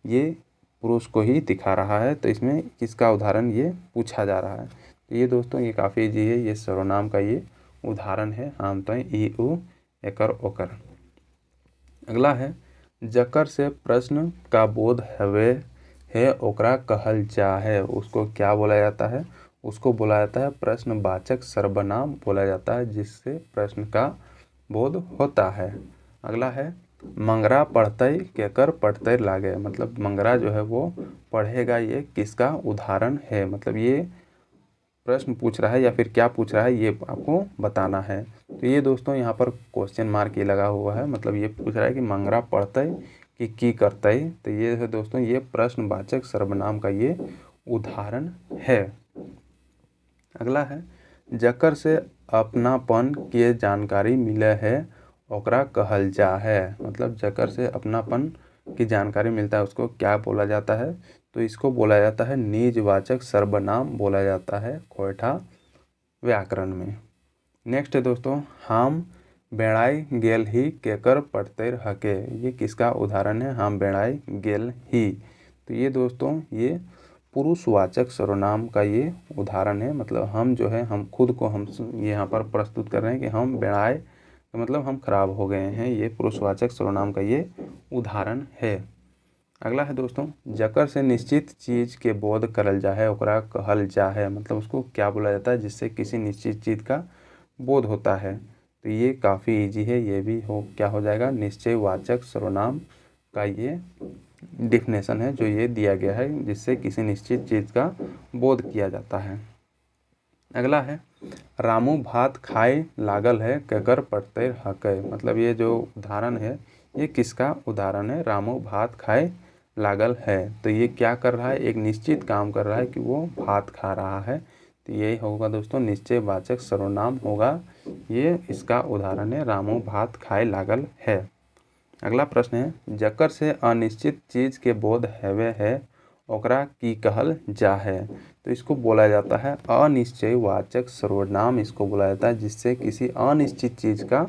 ये पुरुष को ही दिखा रहा है, तो इसमें किसका उदाहरण ये पूछा जा रहा है। तो ये दोस्तों ये काफ़ी ईजी है, ये सर्वनाम का ये उदाहरण है, हाम तोय ई ऊ एकर ओकर। अगला है जकर से प्रश्न का बोध हवे है ओकरा कहल जा है, उसको क्या बोला जाता है? उसको बोला जाता है प्रश्नवाचक सर्वनाम बोला जाता है, जिससे प्रश्न का बोध होता है। अगला है मंगरा पढ़ते केकर पढ़ते लागे, मतलब मंगरा जो है वो पढ़ेगा, ये किसका उदाहरण है? मतलब ये प्रश्न पूछ रहा है या फिर क्या पूछ रहा है ये आपको बताना है। तो ये दोस्तों यहाँ पर क्वेश्चन मार्क ये लगा हुआ है, मतलब ये पूछ रहा है कि मंगरा पढ़ते कि की करते। तो ये है दोस्तों ये प्रश्नवाचक सर्वनाम का ये उदाहरण है। अगला है जकर से अपनापन के जानकारी मिले है ओकरा कहल जा है, मतलब जकर से अपनापन की जानकारी मिलता है उसको क्या बोला जाता है? तो इसको बोला जाता है निजवाचक सर्वनाम बोला जाता है खोरठा व्याकरण में। नेक्स्ट है दोस्तों हम बेड़ाई गेल ही केकर पढ़ते हके, ये किसका उदाहरण है? हम बेड़ाई गेल ही। तो ये दोस्तों ये पुरुषवाचक सर्वनाम का ये उदाहरण है, मतलब हम जो है हम खुद को हम यहाँ पर प्रस्तुत कर रहे हैं कि हम बेड़ाए, मतलब हम खराब हो गए हैं, ये पुरुषवाचक सर्वनाम का ये उदाहरण है। अगला है दोस्तों जकर से निश्चित चीज़ के बोध करल जा है ओकरा कहल जा है, मतलब उसको क्या बोला जाता है जिससे किसी निश्चित चीज़ का बोध होता है। तो ये काफ़ी इजी है, ये भी क्या हो जाएगा? निश्चयवाचक सर्वनाम का ये डिफिनेशन है जो ये दिया गया है, जिससे किसी निश्चित चीज़ का बोध किया जाता है। अगला है रामू भात खाए लागल है केकर पढ़ते हकै, मतलब ये जो उदाहरण है ये किसका उदाहरण है? रामू भात खाए लागल है। तो ये क्या कर रहा है? एक निश्चित काम कर रहा है कि वो भात खा रहा है। तो यही होगा दोस्तों निश्चयवाचक सर्वनाम होगा, ये इसका उदाहरण है रामू भात खाए लागल है। अगला प्रश्न है जकर से अनिश्चित चीज़ के बोध हैवे है ओकरा की कहल जा है, तो इसको बोला जाता है अनिश्चयवाचक सर्वनाम, इसको बोला जाता है जिससे किसी अनिश्चित चीज़ का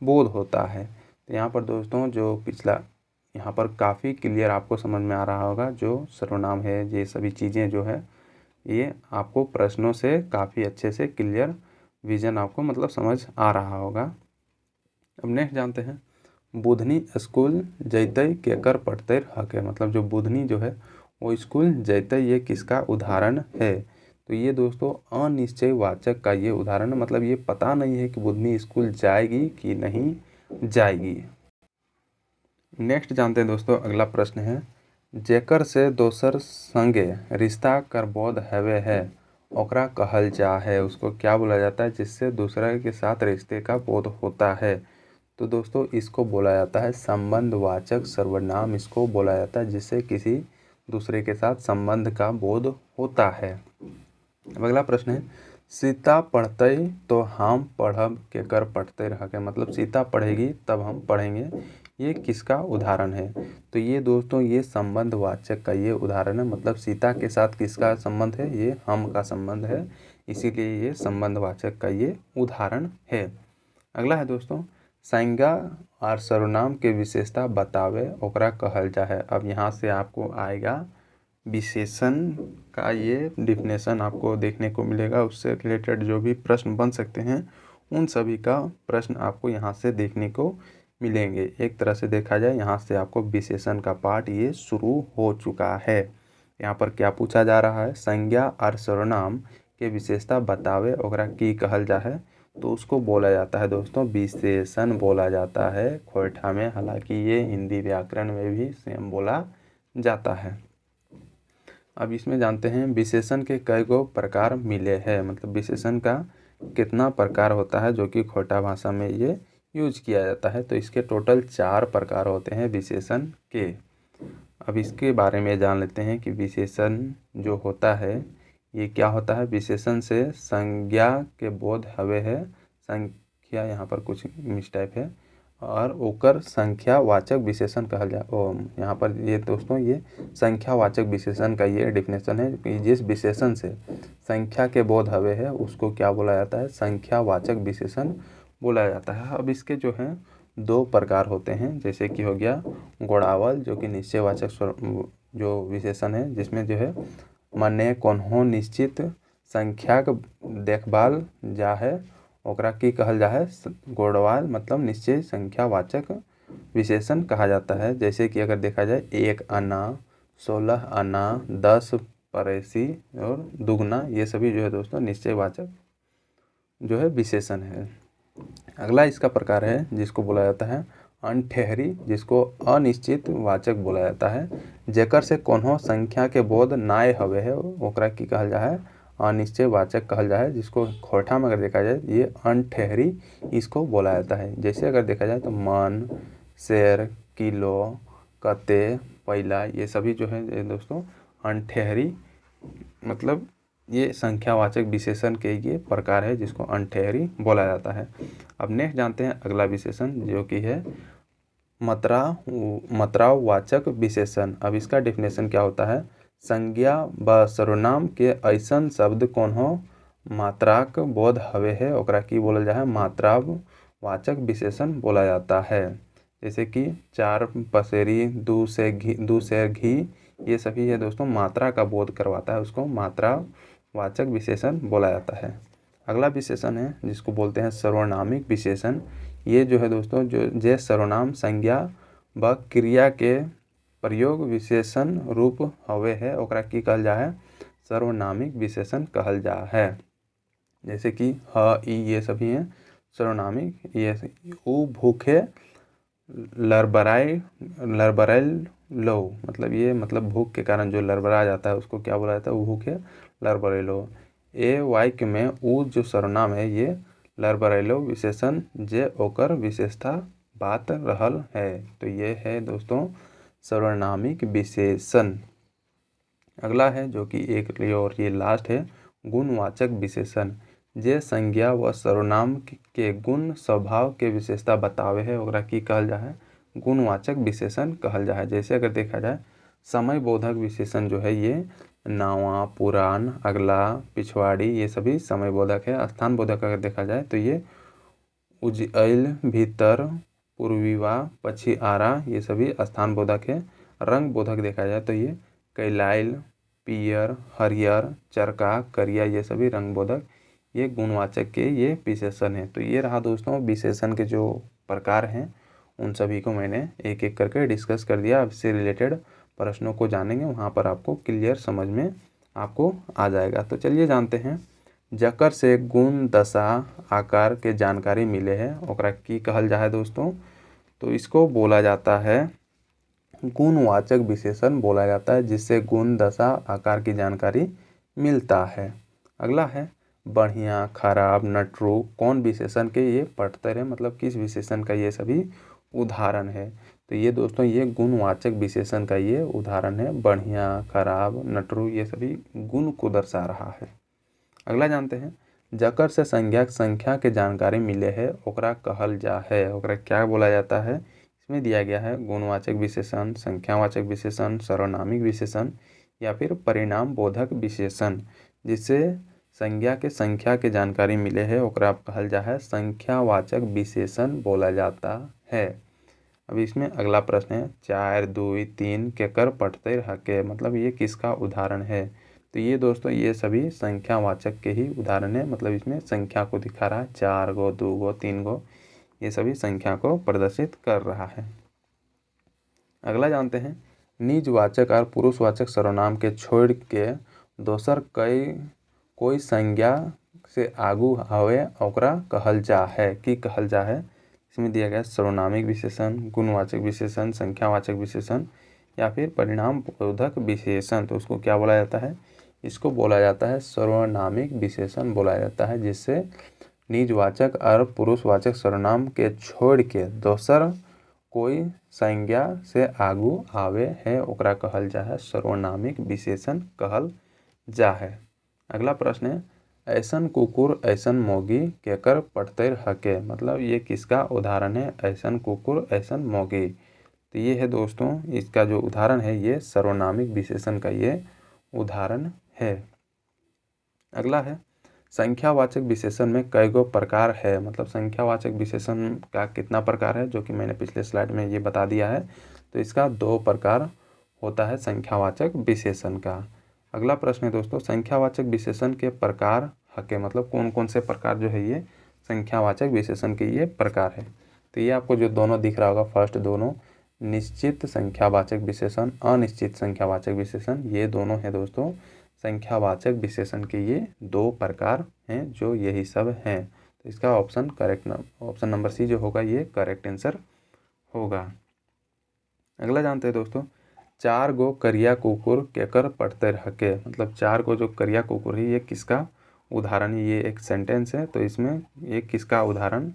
बोध होता है। तो यहाँ पर दोस्तों जो पिछला यहाँ पर काफ़ी क्लियर आपको समझ में आ रहा होगा, जो सर्वनाम है ये सभी चीज़ें जो है ये आपको प्रश्नों से काफ़ी अच्छे से क्लियर विजन आपको मतलब समझ आ रहा होगा। अब नेक्स्ट जानते हैं बुधनी स्कूल जैतै केकर पढ़ते हके, मतलब जो बुधनी जो है वो स्कूल जैतै ये किसका उदाहरण है? तो ये दोस्तों अनिश्चयवाचक का ये उदाहरण है, मतलब ये पता नहीं है कि बुधनी स्कूल जाएगी कि नहीं जाएगी। नेक्स्ट जानते हैं दोस्तों अगला प्रश्न है जेकर से दोसर संगे रिश्ता कर बोध हवे है ओकरा कहल जा है, उसको क्या बोला जाता है जिससे दूसरे के साथ रिश्ते का बोध होता है? तो दोस्तों इसको बोला जाता है संबंधवाचक सर्वनाम, इसको बोला जाता है जिससे किसी दूसरे के साथ संबंध का बोध होता है। अगला प्रश्न है सीता पढ़ते तो हम पढ़ब केकर पढ़ते रहके, मतलब सीता पढ़ेगी तब हम पढ़ेंगे, ये किसका उदाहरण है? तो ये दोस्तों ये संबंधवाचक का ये उदाहरण है, मतलब सीता के साथ किसका संबंध है? ये हम का संबंध है, इसीलिए ये संबंधवाचक का ये उदाहरण है। अगला है दोस्तों संज्ञा और सर्वनाम के विशेषता बतावे ओकरा कहल जा है। अब यहाँ से आपको आएगा विशेषण का ये डिफिनेशन आपको देखने को मिलेगा, उससे रिलेटेड जो भी प्रश्न बन सकते हैं उन सभी का प्रश्न आपको यहाँ से देखने को मिलेंगे। एक तरह से देखा जाए यहाँ से आपको विशेषण का पार्ट ये शुरू हो चुका है। यहाँ पर क्या पूछा जा रहा है? संज्ञा और सर्वनाम के विशेषता बतावे ओकरा की कहल जा है, तो उसको बोला जाता है दोस्तों विशेषण बोला जाता है खोरठा में, हालांकि ये हिंदी व्याकरण में भी सेम बोला जाता है। अब इसमें जानते हैं विशेषण के कई गो प्रकार मिले हैं, मतलब विशेषण का कितना प्रकार होता है जो कि खोटा भाषा में ये यूज किया जाता है। तो इसके टोटल 4 प्रकार होते हैं विशेषण के। अब इसके बारे में जान लेते हैं कि विशेषण जो होता है ये क्या होता है। विशेषण से संज्ञा के बोध हवे है, संख्या यहाँ पर कुछ मिसटाइप है, और ओकर संख्यावाचक विशेषण कहल जा। यहाँ पर ये दोस्तों ये संख्यावाचक विशेषण का ये डिफिनेशन है कि जिस विशेषण से संख्या के बोध हवे है उसको क्या बोला जाता है, संख्यावाचक विशेषण बोला जाता है। अब इसके जो हैं 2 प्रकार होते हैं, जैसे कि हो गया गुणावल जो कि निश्चयवाचक जो विशेषण है, जिसमें जो है माने कोन्हो निश्चित संख्याक देखभाल जा है ओकरा की कहल जा है गुणवाल, मतलब निश्चय संख्यावाचक विशेषण कहा जाता है। जैसे कि अगर देखा जाए 1 आना, 16 आना, 10 पड़ोसी और दुगना, ये सभी जो है दोस्तों निश्चयवाचक जो है विशेषण है। अगला इसका प्रकार है जिसको बोला जाता है अनठेहरी, जिसको अनिश्चित वाचक बोला जाता है। जेकर से कोनो संख्या के बोध नाय हवे है ओकरा की कहल जा है अनिश्चय वाचक कहल जा है, जिसको खोटा में अगर देखा जाए ये अनठेहरी इसको बोला जाता है। जैसे अगर देखा जाए तो मन, शेर, किलो, कते, पैला, ये सभी जो है दोस्तों अनठेहरी मतलब ये संख्यावाचक विशेषण के ये प्रकार है जिसको अनठेहरी बोला जाता है। अब नेक्स्ट जानते हैं अगला विशेषण जो कि है मात्रावाचक विशेषण। अब इसका डेफिनेशन क्या होता है, संज्ञा व सर्वनाम के ऐसन शब्द कोनो मात्राक बोध हवे है ओकरा की बोलल जा है मात्रावाचक विशेषण बोला जाता है। जैसे कि 4 पसेरी, 2 सेर घी, ये सभी है दोस्तों मात्रा का बोध करवाता है, उसको मात्रावाचक विशेषण बोला जाता है। अगला विशेषण है जिसको बोलते हैं सर्वनामिक विशेषण। ये जो है दोस्तों जो सर्वनाम संज्ञा व क्रिया के प्रयोग विशेषण रूप हवे है ओकरा की कहल जा है सर्वनामिक विशेषण कहल जा है। जैसे कि ह, ई, ये सभी हैं सर्वनामिक। ये ऊ भूखे लड़बड़ाइल लो, मतलब ये मतलब भूख के कारण जो लड़बड़ा जाता है उसको क्या बोला जाता है, भूखे लड़बड़ैलो। ए वाक्य में ऊ जो सर्वनाम है ये लड़बड़ैलो विशेषण जे ओकर विशेषता बात रहल है। तो ये है दोस्तों सर्वनामिक विशेषण। अगला है जो कि एक और ये लास्ट है गुणवाचक विशेषण। जे संज्ञा व सर्वनाम के गुण स्वभाव के विशेषता बतावे है ओकरा की कहल जा है गुणवाचक विशेषण कहल जा है। जैसे अगर देखा जाए समय बोधक विशेषण जो है ये नावा, पुरान, अगला, पिछवाड़ी, ये सभी समय बोधक है। स्थान बोधक अगर देखा जाए तो ये उजैल, भीतर, पूर्वीवा, पछी आरा, ये सभी स्थान बोधक है। रंग बोधक देखा जाए तो ये कैलाइल, पियर, हरियर, चरका, करिया, ये सभी रंग बोधक ये गुणवाचक के ये विशेषण है। तो ये रहा दोस्तों विशेषण के जो प्रकार हैं उन सभी को मैंने एक एक करके डिस्कस कर दिया। अब इससे रिलेटेड प्रश्नों को जानेंगे, वहाँ पर आपको क्लियर समझ में आपको आ जाएगा। तो चलिए जानते हैं जकर से गुण, दशा, आकार के जानकारी मिले है ओकरा की कहल जा है दोस्तों। तो इसको बोला जाता है गुणवाचक विशेषण बोला जाता है, जिससे गुण, दशा, आकार की जानकारी मिलता है। अगला है बढ़िया, खराब, नटरू, कौन विशेषण के ये पठतर है, मतलब किस विशेषण का ये सभी उदाहरण है। तो ये दोस्तों ये गुणवाचक विशेषण का ये उदाहरण है। बढ़िया, खराब, नटरू, ये सभी गुण को दर्शा रहा है। अगला जानते हैं जकर से संख्या के जानकारी मिले है ओकरा कहल जा है, ओकरा क्या बोला जाता है। इसमें दिया गया है गुणवाचक विशेषण, संख्यावाचक विशेषण, सर्वनामिक विशेषण या फिर परिणाम बोधक विशेषण। जिससे संख्या के जानकारी मिले है ओकरा कहल जा है संख्यावाचक विशेषण बोला जाता है। अब इसमें अगला प्रश्न है 4, 2, 3 केकर पठतर हके, मतलब ये किसका उदाहरण है। तो ये दोस्तों ये सभी संख्यावाचक के ही उदाहरण है, मतलब इसमें संख्या को दिखा रहा है 4 गो, 2 गो, 3 गो, ये सभी संख्या को प्रदर्शित कर रहा है। अगला जानते हैं निजवाचक और पुरुषवाचक सर्वनाम के छोड़ के दोसर कोई संज्ञा से आगू हवे ओकरा कहल जा है कि कहल जा है। इसमें दिया गया सर्वनामिक विशेषण, गुणवाचक विशेषण, संख्यावाचक विशेषण या फिर परिणाम बोधक विशेषण, तो उसको क्या बोला जाता है? इसको बोला जाता है सर्वनामिक विशेषण बोला जाता है, जिससे निजवाचक और पुरुषवाचक सर्वनाम के छोड़ के दोसर कोई संज्ञा से आगू आवे है ओकरा कहल जा है सर्वनामिक विशेषण कहल जा है। अगला प्रश्न है, ऐसन कुकुर ऐसन मोगी केकर पटतैर हके, मतलब ये किसका उदाहरण है? ऐसन कुकुर ऐसन मोगी, तो ये है दोस्तों इसका जो उदाहरण है ये सर्वनामिक विशेषण का ये उदाहरण है। अगला है, संख्यावाचक विशेषण में कई गो प्रकार है, मतलब संख्यावाचक विशेषण का कितना प्रकार है, जो कि मैंने पिछले स्लाइड में ये बता दिया है। तो इसका 2 प्रकार होता है संख्यावाचक विशेषण का। अगला प्रश्न है दोस्तों, संख्यावाचक विशेषण के प्रकार हके, मतलब कौन कौन से प्रकार जो है ये संख्यावाचक विशेषण के ये प्रकार है। तो ये आपको जो दोनों दिख रहा होगा फर्स्ट दोनों, निश्चित संख्यावाचक विशेषण, अनिश्चित संख्यावाचक विशेषण, ये दोनों है दोस्तों संख्यावाचक विशेषण के ये 2 प्रकार हैं, जो यही सब हैं। तो इसका ऑप्शन नंबर सी जो होगा ये करेक्ट आंसर होगा। अगला जानते हैं दोस्तों, 4 गो करिया कुकुर केकर पटतैर हके, मतलब 4 गो जो करिया कुकुर है ये किसका उदाहरण है? ये एक सेंटेंस है, तो इसमें ये किसका उदाहरण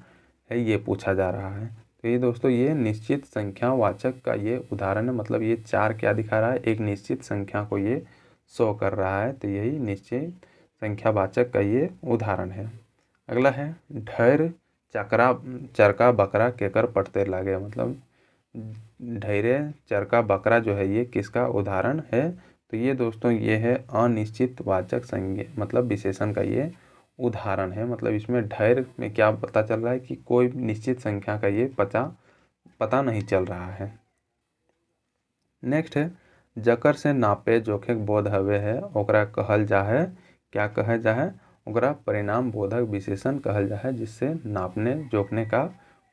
है ये पूछा जा रहा है। तो ये दोस्तों ये निश्चित संख्यावाचक का ये उदाहरण है, मतलब ये 4 क्या दिखा रहा है? एक निश्चित संख्या को ये शो कर रहा है, तो यही निश्चित संख्यावाचक का ये उदाहरण है। अगला है, ढेर चरका बकरा केकर पटतैर लागे, मतलब ढेरे चरका बकरा जो है ये किसका उदाहरण है? तो ये दोस्तों ये है अनिश्चित वाचक संज्ञा मतलब विशेषण का ये उदाहरण है। मतलब इसमें ढेर में क्या पता चल रहा है कि कोई निश्चित संख्या का ये पता नहीं चल रहा है। नेक्स्ट है, जकर से नापे जोखे बोध हवे है ओकरा कहल जा है, क्या कहल जा है? ओकरा परिणाम बोधक विशेषण कहल जा है, जिससे नापने जोखने का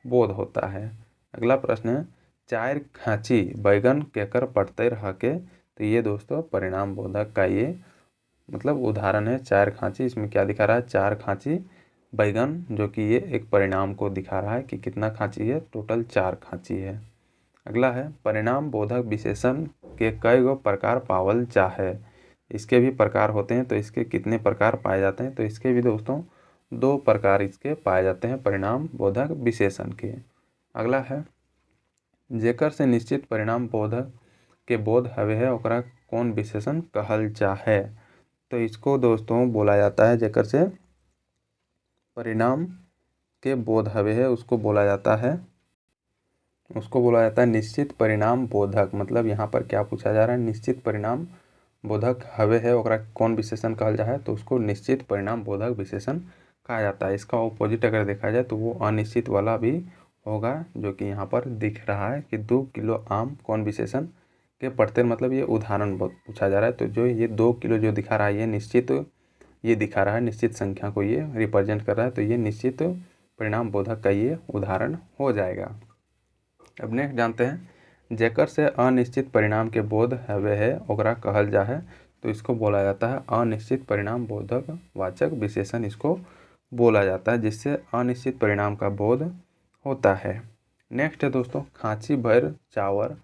बोध होता है। अगला प्रश्न है, 4 खांची बैगन केकर पटतैर हके, तो ये दोस्तों परिणाम बोधक का ये मतलब उदाहरण है 4 खांची। इसमें क्या दिखा रहा है? 4 खांची बैगन, जो कि ये एक परिणाम को दिखा रहा है कि कितना खांची है, टोटल 4 खांची है। अगला है, परिणाम बोधक विशेषण के कई गो प्रकार पावल जा है, इसके भी प्रकार होते हैं, तो इसके कितने प्रकार पाए जाते हैं? तो इसके भी दोस्तों 2 प्रकार इसके पाए जाते हैं परिणाम बोधक विशेषण के। अगला है, जेकर से निश्चित परिणाम बोधक के बोध हवे है ओकरा कौन विशेषण कहल जा है? तो इसको दोस्तों बोला जाता है, जेकर से परिणाम के बोध हवे है उसको बोला जाता है निश्चित परिणाम बोधक। मतलब यहाँ पर क्या पूछा जा रहा है? निश्चित परिणाम बोधक हवे है ओकरा कौन विशेषण कहल जा है? तो उसको निश्चित परिणाम बोधक विशेषण कहा जाता है। इसका ऑपोजिट अगर देखा जाए तो वो अनिश्चित वाला भी होगा, जो कि यहाँ पर दिख रहा है कि 2 किलो आम कौन विशेषण के पटतैर, मतलब ये उदाहरण पूछा जा रहा है। तो जो ये 2 किलो जो दिखा रहा है ये निश्चित ये दिखा रहा है, निश्चित संख्या को ये रिप्रेजेंट कर रहा है, तो ये निश्चित परिणाम बोधक का ये उदाहरण हो जाएगा। अब नेक्स्ट जानते हैं, जेकर से अनिश्चित परिणाम के बोध हवे है ओकरा कहल जा है, तो इसको बोला जाता है अनिश्चित परिणाम बोधक वाचक विशेषण, इसको बोला जाता है, जिससे अनिश्चित परिणाम का बोध होता है। नेक्स्ट है दोस्तों, खांची भर चावर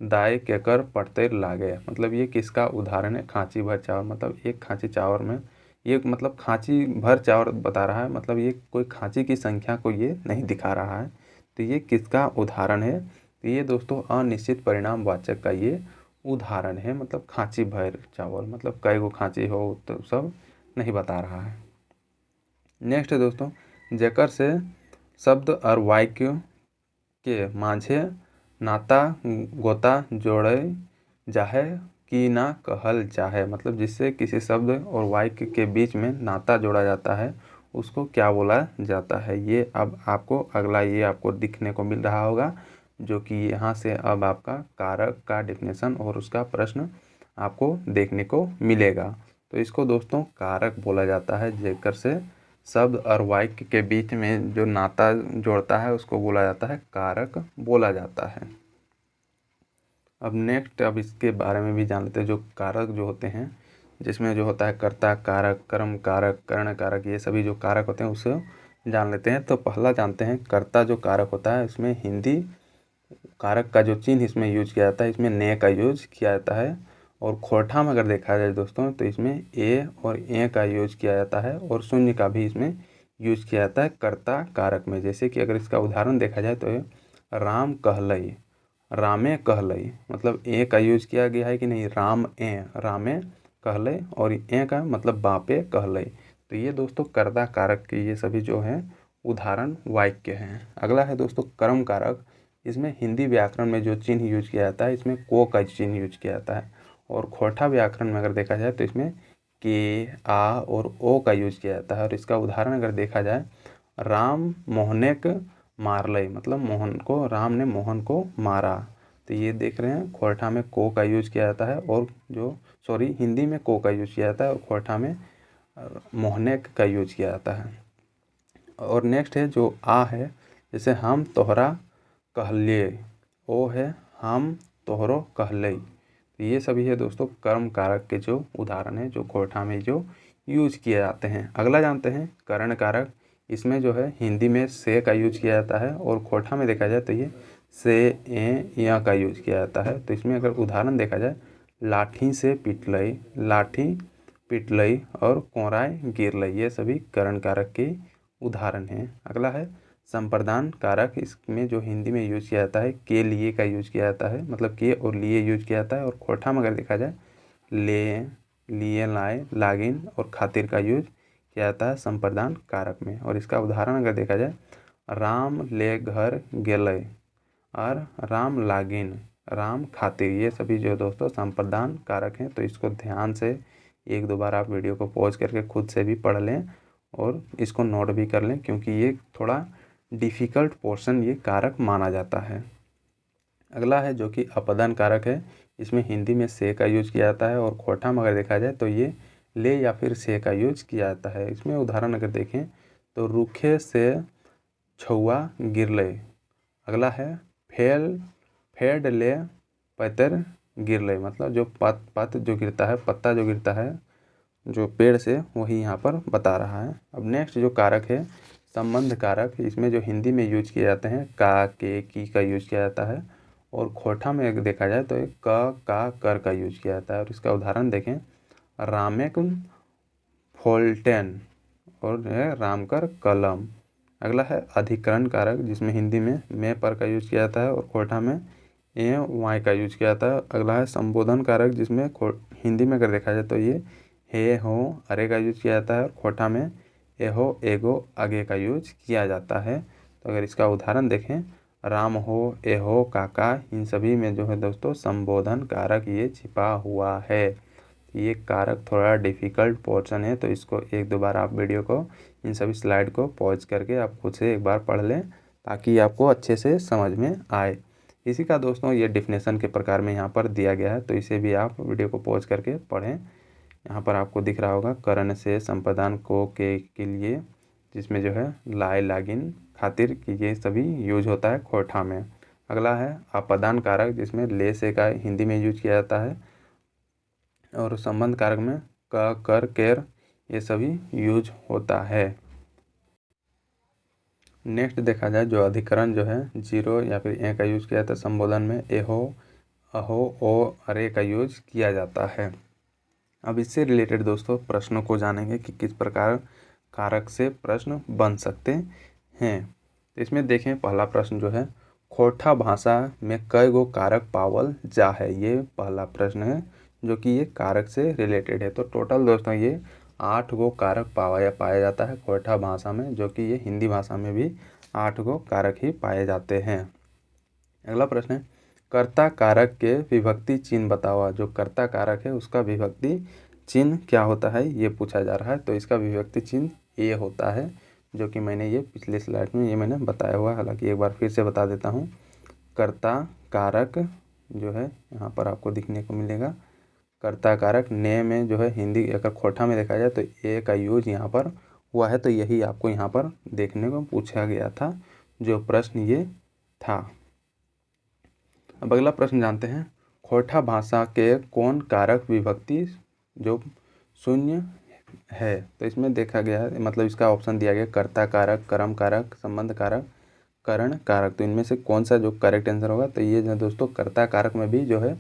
दाए केकर पटतैर लागे, मतलब ये किसका उदाहरण है? खांची भर चावल, मतलब एक खांची चावल में ये मतलब खांची भर चावल बता रहा है, मतलब ये कोई खांची की संख्या को ये नहीं दिखा रहा है, तो ये किसका उदाहरण है? तो ये दोस्तों अनिश्चित परिणाम वाचक का ये उदाहरण है। मतलब खांची भर चावल मतलब कई गो खांची हो तो सब नहीं बता रहा है। नेक्स्ट है दोस्तों, जेकर से शब्द और वाक्य के माझे नाता गोता जोड़े जाहे कि ना कहल जाहे, मतलब जिससे किसी शब्द और वाक्य के बीच में नाता जोड़ा जाता है उसको क्या बोला जाता है? ये अब आपको अगला ये आपको दिखने को मिल रहा होगा, जो कि यहाँ से अब आपका कारक का डेफिनेशन और उसका प्रश्न आपको देखने को मिलेगा। तो इसको दोस्तों कारक बोला जाता है, जेकर से शब्द और वाक्य के बीच में जो नाता जोड़ता है उसको बोला जाता है कारक बोला जाता है। अब नेक्स्ट अब इसके बारे में भी जान लेते हैं, जो कारक जो होते हैं जिसमें जो होता है कर्ता कारक, कर्म कारक, कर्ण कारक, ये सभी जो कारक होते हैं उसे जान लेते हैं। तो पहला जानते हैं कर्ता जो कारक होता है, इसमें हिंदी कारक का जो चिन्ह इसमें यूज किया जाता है, इसमें ने का यूज किया जाता है। और खोटा में अगर देखा जाए दोस्तों तो इसमें ए और ए का यूज किया जाता है और शून्य का भी इसमें यूज किया जाता है कर्ता कारक में। जैसे कि अगर इसका उदाहरण देखा जाए तो राम कहलई, रामे कहलई, मतलब ए का यूज किया गया है कि नहीं, रामे कहलई, और ए का मतलब बापे कहलई। तो ये दोस्तों कर्ता कारक के ये सभी जो हैं उदाहरण वाक्य हैं। अगला है दोस्तों कर्म कारक। इसमें हिंदी व्याकरण में जो चिन्ह यूज किया जाता है, इसमें को का चिन्ह यूज किया जाता है। और खोटा व्याकरण में अगर देखा जाए तो इसमें के, आ और ओ का यूज किया जाता है। और इसका उदाहरण अगर देखा जाए, राम मोहनेक मारलई, मतलब राम ने मोहन को मारा। तो ये देख रहे हैं खोटा में को का यूज किया जाता है, और हिंदी में को का यूज किया जाता है और खोटा में मोहनेक का यूज किया जाता है। और नेक्स्ट है जो आ है, जैसे हम तोहरा कहलिए, ओ है हम तोहरो कहलई। तो ये सभी है दोस्तों कर्म कारक के जो उदाहरण है जो खोटा में जो यूज किए जाते हैं। अगला जानते हैं करण कारक। इसमें जो है हिंदी में से का यूज किया जाता है और खोटा में देखा जाए तो ये से, ए, या का यूज किया जाता है। तो इसमें अगर उदाहरण देखा जाए, लाठी से पिटलई, लाठी पिटलई, और कोराय गिरलई, ये सभी करण कारक के उदाहरण हैं। अगला है संप्रदान कारक। इसमें जो हिंदी में यूज किया जाता है के लिए का यूज किया जाता है, मतलब के और लिए यूज किया जाता है। और खोटा में अगर देखा जाए ले, लिए, लाए, लागिन और खातिर का यूज किया जाता है संप्रदान कारक में। और इसका उदाहरण अगर देखा जाए, राम ले घर गेलय और राम लागिन, राम खातिर, ये सभी जो दोस्तों संप्रदान कारक हैं। तो इसको ध्यान से एक दो बार आप वीडियो को पॉज करके खुद से भी पढ़ लें और इसको नोट भी कर लें, क्योंकि ये थोड़ा डिफ़िकल्ट पोर्शन ये कारक माना जाता है। अगला है जो कि अपदान कारक है। इसमें हिंदी में से का यूज किया जाता है और खोटा में अगर देखा जाए तो ये ले या फिर से का यूज किया जाता है। इसमें उदाहरण अगर देखें तो रूखे से छुआ गिरले। अगला है फेड ले पतर गिरले, मतलब जो पत जो गिरता है, पत्ता जो गिरता है जो पेड़ से, वही यहाँ पर बता रहा है। अब नेक्स्ट जो कारक है संबंध कारक। इसमें जो हिंदी में यूज किए जाते हैं का, के, की का यूज किया जाता है। और खोटा में अगर देखा जाए तो एक क, का, कर का यूज किया जाता है। और इसका उदाहरण देखें, रामेक फोल्टेन और रामकर कलम। अगला है अधिकरण कारक, जिसमें हिंदी में पर का यूज किया जाता है और खोटा में ए, वाई का यूज किया जाता है। अगला है संबोधन कारक, जिसमें हिंदी में अगर देखा जाए तो ये हे, हो, अरे का यूज किया जाता है और खोटा में एहो, एगो, आगे का यूज किया जाता है। तो अगर इसका उदाहरण देखें, राम हो, एहो, काका, इन सभी में जो है दोस्तों संबोधन कारक ये छिपा हुआ है। ये कारक थोड़ा डिफ़िकल्ट पोर्शन है, तो इसको एक दो बार आप वीडियो को, इन सभी स्लाइड को पॉज करके आप खुद से एक बार पढ़ लें, ताकि आपको अच्छे से समझ में आए। इसी का दोस्तों ये डिफिनेशन के प्रकार में यहाँ पर दिया गया है, तो इसे भी आप वीडियो को पॉज करके पढ़ें। यहाँ पर आपको दिख रहा होगा करण से संप्रदान को के लिए, जिसमें जो है लाए, लागिन, खातिर की ये सभी यूज होता है खोटा में। अगला है अपदान कारक, जिसमें ले से का हिंदी में यूज किया जाता है और संबंध कारक में क, कर, केर, ये सभी यूज होता है। नेक्स्ट देखा जाए जो अधिकरण जो है जीरो या फिर ए का यूज किया जाता है संबोधन में, एहो, अहो, ओ, अरे का यूज किया जाता है। अब इससे रिलेटेड दोस्तों प्रश्नों को जानेंगे कि किस प्रकार कारक से प्रश्न बन सकते हैं। तो इसमें देखें पहला प्रश्न जो है, खोटा भाषा में कई गो कारक पावल जा है। ये पहला प्रश्न है जो कि ये कारक से रिलेटेड है। तो टोटल दोस्तों ये 8 गो कारक पाया जाता है खोटा भाषा में, जो कि ये हिंदी भाषा में भी 8 गो कारक ही पाए जाते हैं। अगला प्रश्न है, कर्ता कारक के विभक्ति चिन्ह बताओ। जो कर्ता कारक है उसका विभक्ति चिन्ह क्या होता है ये पूछा जा रहा है। तो इसका विभक्ति चिन्ह ए होता है, जो कि मैंने ये पिछले स्लाइड में ये मैंने बताया हुआ है। हालांकि एक बार फिर से बता देता हूँ, कर्ता कारक जो है यहाँ पर आपको दिखने को मिलेगा। कर्ता कारक ने में जो है हिंदी अगर खोटा में देखा जाए तो ए का यूज यहाँ पर हुआ है। तो यही आपको यहाँ पर देखने को पूछा गया था, जो प्रश्न ये था। अब अगला प्रश्न जानते हैं, खोटा भाषा के कौन कारक विभक्ति जो शून्य है। तो इसमें देखा गया है, मतलब इसका ऑप्शन दिया गया कर्ता कारक, कर्म कारक, संबंध कारक, करण कारक। तो इनमें से कौन सा जो करेक्ट आंसर होगा, तो ये जो दोस्तों कर्ता कारक में भी जो है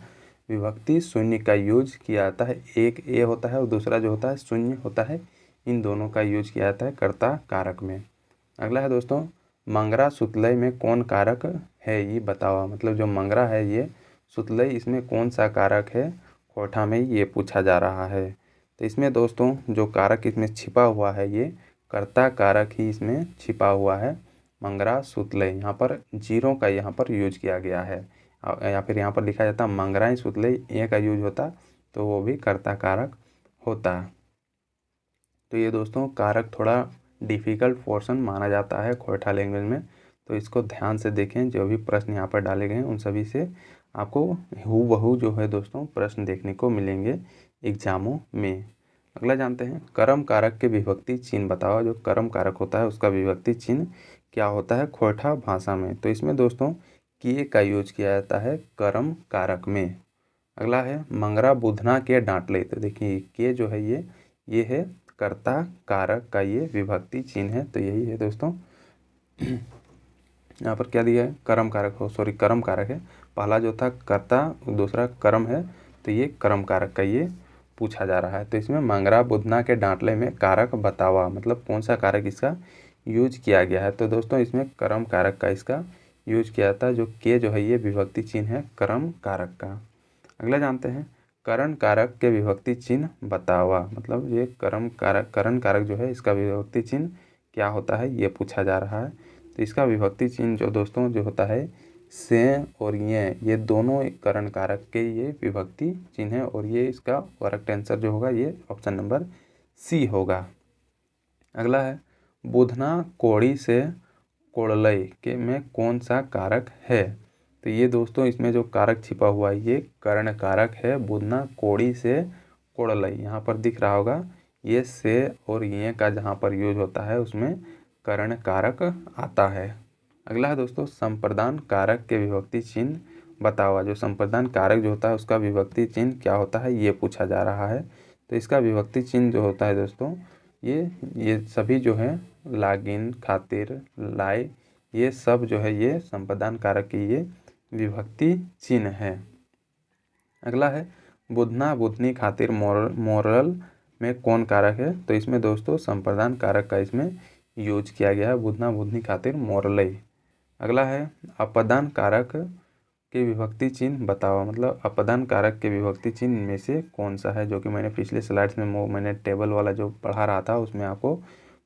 विभक्ति शून्य का यूज किया जाता है। एक ए होता है और दूसरा जो होता है शून्य होता है, इन दोनों का यूज किया जाता है कर्ता कारक में। अगला है दोस्तों, मंगरा सुतलय में कौन कारक है, ये बताओ। मतलब जो मंगरा है ये सुतलय, इसमें कौन सा कारक है, कोठा में ये पूछा जा रहा है। तो इसमें दोस्तों जो कारक इसमें छिपा हुआ है ये कर्ता कारक ही इसमें छिपा हुआ है। मंगरा सुतलय, यहाँ पर जीरो का यहाँ पर यूज किया गया है, या फिर यहाँ पर लिखा जाता मंगराई सुतलय, ए का यूज होता तो वो भी कर्ता कारक होता। तो ये दोस्तों कारक थोड़ा डिफ़िकल्ट पोर्शन माना जाता है खोरठा लैंग्वेज में, तो इसको ध्यान से देखें। जो भी प्रश्न यहाँ पर डाले गए हैं उन सभी से आपको हूबहू जो है दोस्तों प्रश्न देखने को मिलेंगे एग्जामों में। अगला जानते हैं, कर्म कारक के विभक्ति चिन्ह बताओ। जो कर्म कारक होता है उसका विभक्ति चिन्ह क्या होता है खोरठा भाषा में। तो इसमें दोस्तों किए का यूज किया जाता है कर्म कारक में। अगला है, मंगरा बुधना के डांटले। तो देखिए के जो है ये है कर्ता कारक का ये विभक्ति चिन्ह है। तो यही है दोस्तों, यहाँ पर क्या दिया है, कर्म कारक हो, सॉरी कर्म कारक है। पहला जो था कर्ता, दूसरा कर्म है, तो ये कर्म कारक का ये पूछा जा रहा है। तो इसमें मंगरा बुधना के डांटले में कारक बतावा, मतलब कौन सा कारक इसका यूज किया गया है। तो दोस्तों इसमें कर्म कारक का इसका यूज किया था। जो के जो है ये विभक्ति चिन्ह है कर्म कारक का। अगला जानते हैं, करण कारक के विभक्ति चिन्ह बतावा। मतलब ये कर्म कारक, करण कारक जो है इसका विभक्ति चिन्ह क्या होता है ये पूछा जा रहा है। तो इसका विभक्ति चिन्ह जो दोस्तों जो होता है से और ये दोनों करण कारक के ये विभक्ति चिन्ह है, और ये इसका करेक्ट आंसर जो होगा ये ऑप्शन नंबर सी होगा। अगला है, बुधना कोड़ी से कोड़लई के में कौन सा कारक है। तो ये दोस्तों इसमें जो कारक छिपा हुआ है ये कर्ण कारक है। बुधना कोड़ी से कोड़लई, यहाँ पर दिख रहा होगा ये से और ये का जहाँ पर यूज होता है उसमें कर्ण कारक आता है। अगला है दोस्तों, संप्रदान कारक के विभक्ति चिन्ह बताओ। जो संप्रदान कारक जो होता है उसका विभक्ति चिन्ह क्या होता है ये पूछा जा रहा है। तो इसका विभक्ति चिन्ह जो होता है दोस्तों ये सभी जो है लागिन, खातिर, लाई, ये सब जो है ये संप्रदान कारक की ये विभक्ति चिन्ह है। अगला है, बुधना बुधनी खातिर मोरल में कौन कारक है। तो इसमें दोस्तों संप्रदान कारक का इसमें यूज किया गया है, बुधना बुधनी खातिर मोरलई। अगला है, अपदान कारक के विभक्ति चिन्ह बताओ। मतलब अपदान कारक के विभक्ति चिन्ह में से कौन सा है, जो कि मैंने पिछले स्लाइड्स में मैंने टेबल वाला जो पढ़ा रहा था उसमें आपको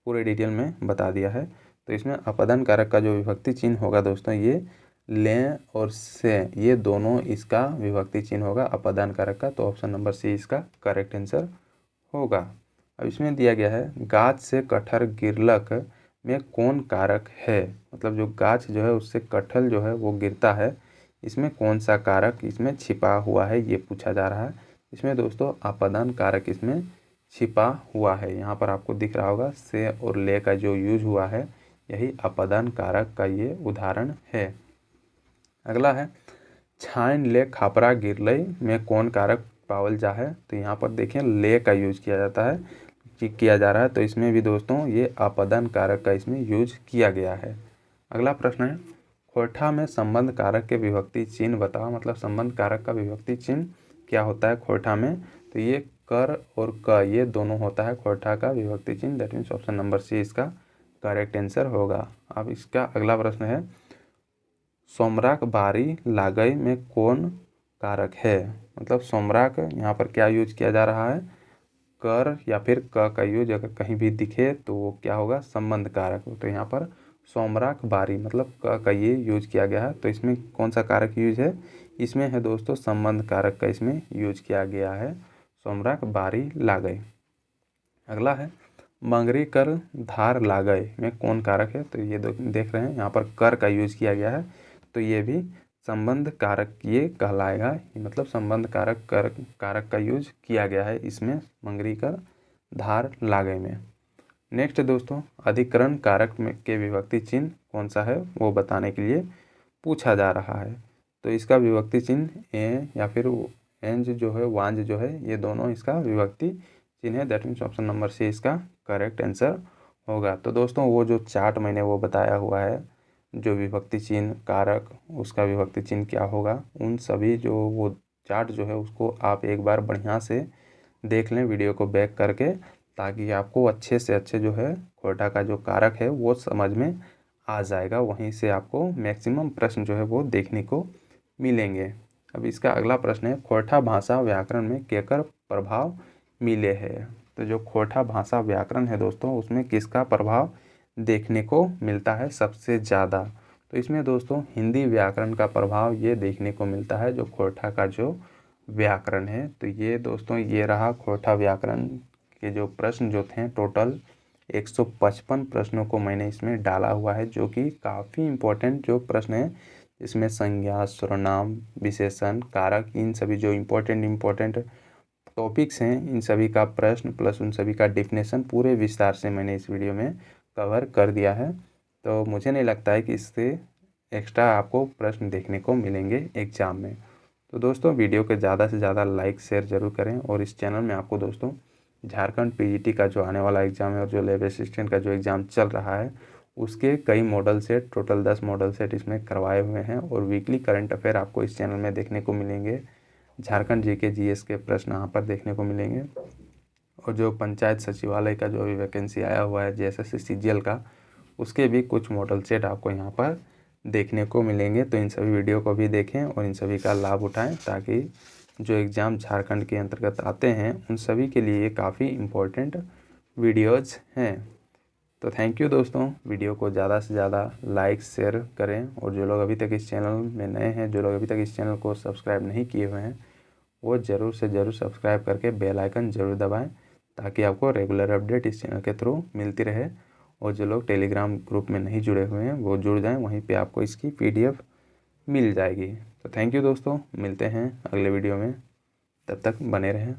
पूरे डिटेल में बता दिया है। तो इसमें अपदान कारक का जो विभक्ति चिन्ह होगा दोस्तों ये ले और से, ये दोनों इसका विभक्ति चिन्ह होगा अपदान कारक का। तो ऑप्शन नंबर सी इसका करेक्ट आंसर होगा। अब इसमें दिया गया है, गाछ से कटहल गिरलक में कौन कारक है। मतलब जो गाछ जो है उससे कटहल जो है वो गिरता है, इसमें कौन सा कारक इसमें छिपा हुआ है ये पूछा जा रहा है। इसमें दोस्तों अपदान कारक इसमें छिपा हुआ है। यहाँ पर आपको दिख रहा होगा से और ले का जो यूज हुआ है यही अपदान कारक का ये उदाहरण है। अगला है, छाइन ले खापरा गिरलई में कौन कारक पावल जा है। तो यहाँ पर देखें ले का यूज किया जाता है, किया जा रहा है। तो इसमें भी दोस्तों ये अपदान कारक का इसमें यूज किया गया है। अगला प्रश्न है, खोरठा में संबंध कारक के विभक्ति चिन्ह बताओ। मतलब संबंध कारक का विभक्ति चिन्ह क्या होता है खोरठा में। तो ये कर और क ये दोनों होता है खोरठा का विभक्ति चिन्ह। That means option number C इसका करेक्ट आंसर होगा। अब इसका अगला प्रश्न है, सोमराक बारी लागई में कौन कारक है। मतलब सोमराक यहाँ पर क्या यूज किया जा रहा है, कर या फिर क का यूज अगर कहीं भी दिखे तो वो क्या होगा संबंध कारक। तो यहाँ पर सोमराक बारी मतलब क का ये यूज किया गया है। तो इसमें कौन सा कारक यूज है, इसमें है दोस्तों संबंध कारक का इसमें यूज किया गया है, सोमराक बारी लागई। अगला है, मंगरी कर धार लागई में कौन कारक है। तो ये देख रहे हैं यहाँ पर कर का यूज किया गया है, तो ये भी संबंध कारक ये कहलाएगा। मतलब संबंध कारक का यूज किया गया है इसमें मंगरी कर धार लागई में। नेक्स्ट दोस्तों, अधिकरण कारक में के विभक्ति चिन्ह कौन सा है वो बताने के लिए पूछा जा रहा है। तो इसका विभक्ति चिन्ह ए या फिर एंज जो है वांज जो है ये दोनों इसका विभक्ति चिन्ह है। That means option number C इसका करेक्ट आंसर होगा। तो दोस्तों वो जो चार्ट मैंने वो बताया हुआ है जो विभक्ति चिन्ह, कारक, उसका विभक्ति चिन्ह क्या होगा, उन सभी जो वो चार्ट जो है उसको आप एक बार बढ़िया से देख लें वीडियो को बैक करके, ताकि आपको अच्छे से अच्छे जो है खोटा का जो कारक है वो समझ में आ जाएगा। वहीं से आपको मैक्सिमम प्रश्न जो है वो देखने को मिलेंगे। अब इसका अगला प्रश्न है, खोटा भाषा व्याकरण में केकर प्रभाव मिले है। तो जो खोटा भाषा व्याकरण है दोस्तों, उसमें किसका प्रभाव देखने को मिलता है सबसे ज़्यादा। तो इसमें दोस्तों हिंदी व्याकरण का प्रभाव ये देखने को मिलता है, जो खोटा का जो व्याकरण है। तो ये दोस्तों ये रहा खोटा व्याकरण के जो प्रश्न जो थे, टोटल 155 प्रश्नों को मैंने इसमें डाला हुआ है, जो कि काफ़ी इम्पोर्टेंट जो प्रश्न है। इसमें संज्ञा, सर्वनाम, विशेषण, कारक, इन सभी जो इम्पोर्टेंट टॉपिक्स हैं, इन सभी का प्रश्न प्लस उन सभी का डेफिनेशन पूरे विस्तार से मैंने इस वीडियो में कवर कर दिया है। तो मुझे नहीं लगता है कि इससे एक्स्ट्रा आपको प्रश्न देखने को मिलेंगे एग्ज़ाम में। तो दोस्तों वीडियो को ज़्यादा से ज़्यादा लाइक शेयर ज़रूर करें, और इस चैनल में आपको दोस्तों झारखंड पीजीटी का जो आने वाला एग्ज़ाम है और जो लैब असिस्टेंट का जो एग्ज़ाम चल रहा है, उसके कई model set, total 10 model set इसमें करवाए हुए हैं, और वीकली करंट अफेयर आपको इस चैनल में देखने को मिलेंगे। झारखंड जीके जीएस के प्रश्न यहाँ पर देखने को मिलेंगे, और जो पंचायत सचिवालय का जो अभी वैकेंसी आया हुआ है जेएसएससी सीजीएल का, उसके भी कुछ मॉडल सेट आपको यहाँ पर देखने को मिलेंगे। तो इन सभी वीडियो को भी देखें और इन सभी का लाभ उठाएं, ताकि जो एग्ज़ाम झारखंड के अंतर्गत आते हैं उन सभी के लिए काफ़ी इम्पोर्टेंट वीडियोज़ हैं। तो थैंक यू दोस्तों, वीडियो को ज़्यादा से ज़्यादा लाइक शेयर करें, और जो लोग अभी तक इस चैनल में नए हैं, जो लोग अभी तक इस चैनल को सब्सक्राइब नहीं किए हुए हैं, वो ज़रूर से ज़रूर सब्सक्राइब करके बेल आइकन ज़रूर दबाएं, ताकि आपको रेगुलर अपडेट इस चैनल के थ्रू मिलती रहे। और जो लोग टेलीग्राम ग्रुप में नहीं जुड़े हुए हैं वो जुड़ जाएं, वहीं पे आपको इसकी पीडीएफ मिल जाएगी। तो थैंक यू दोस्तों, मिलते हैं अगले वीडियो में, तब तक बने रहें।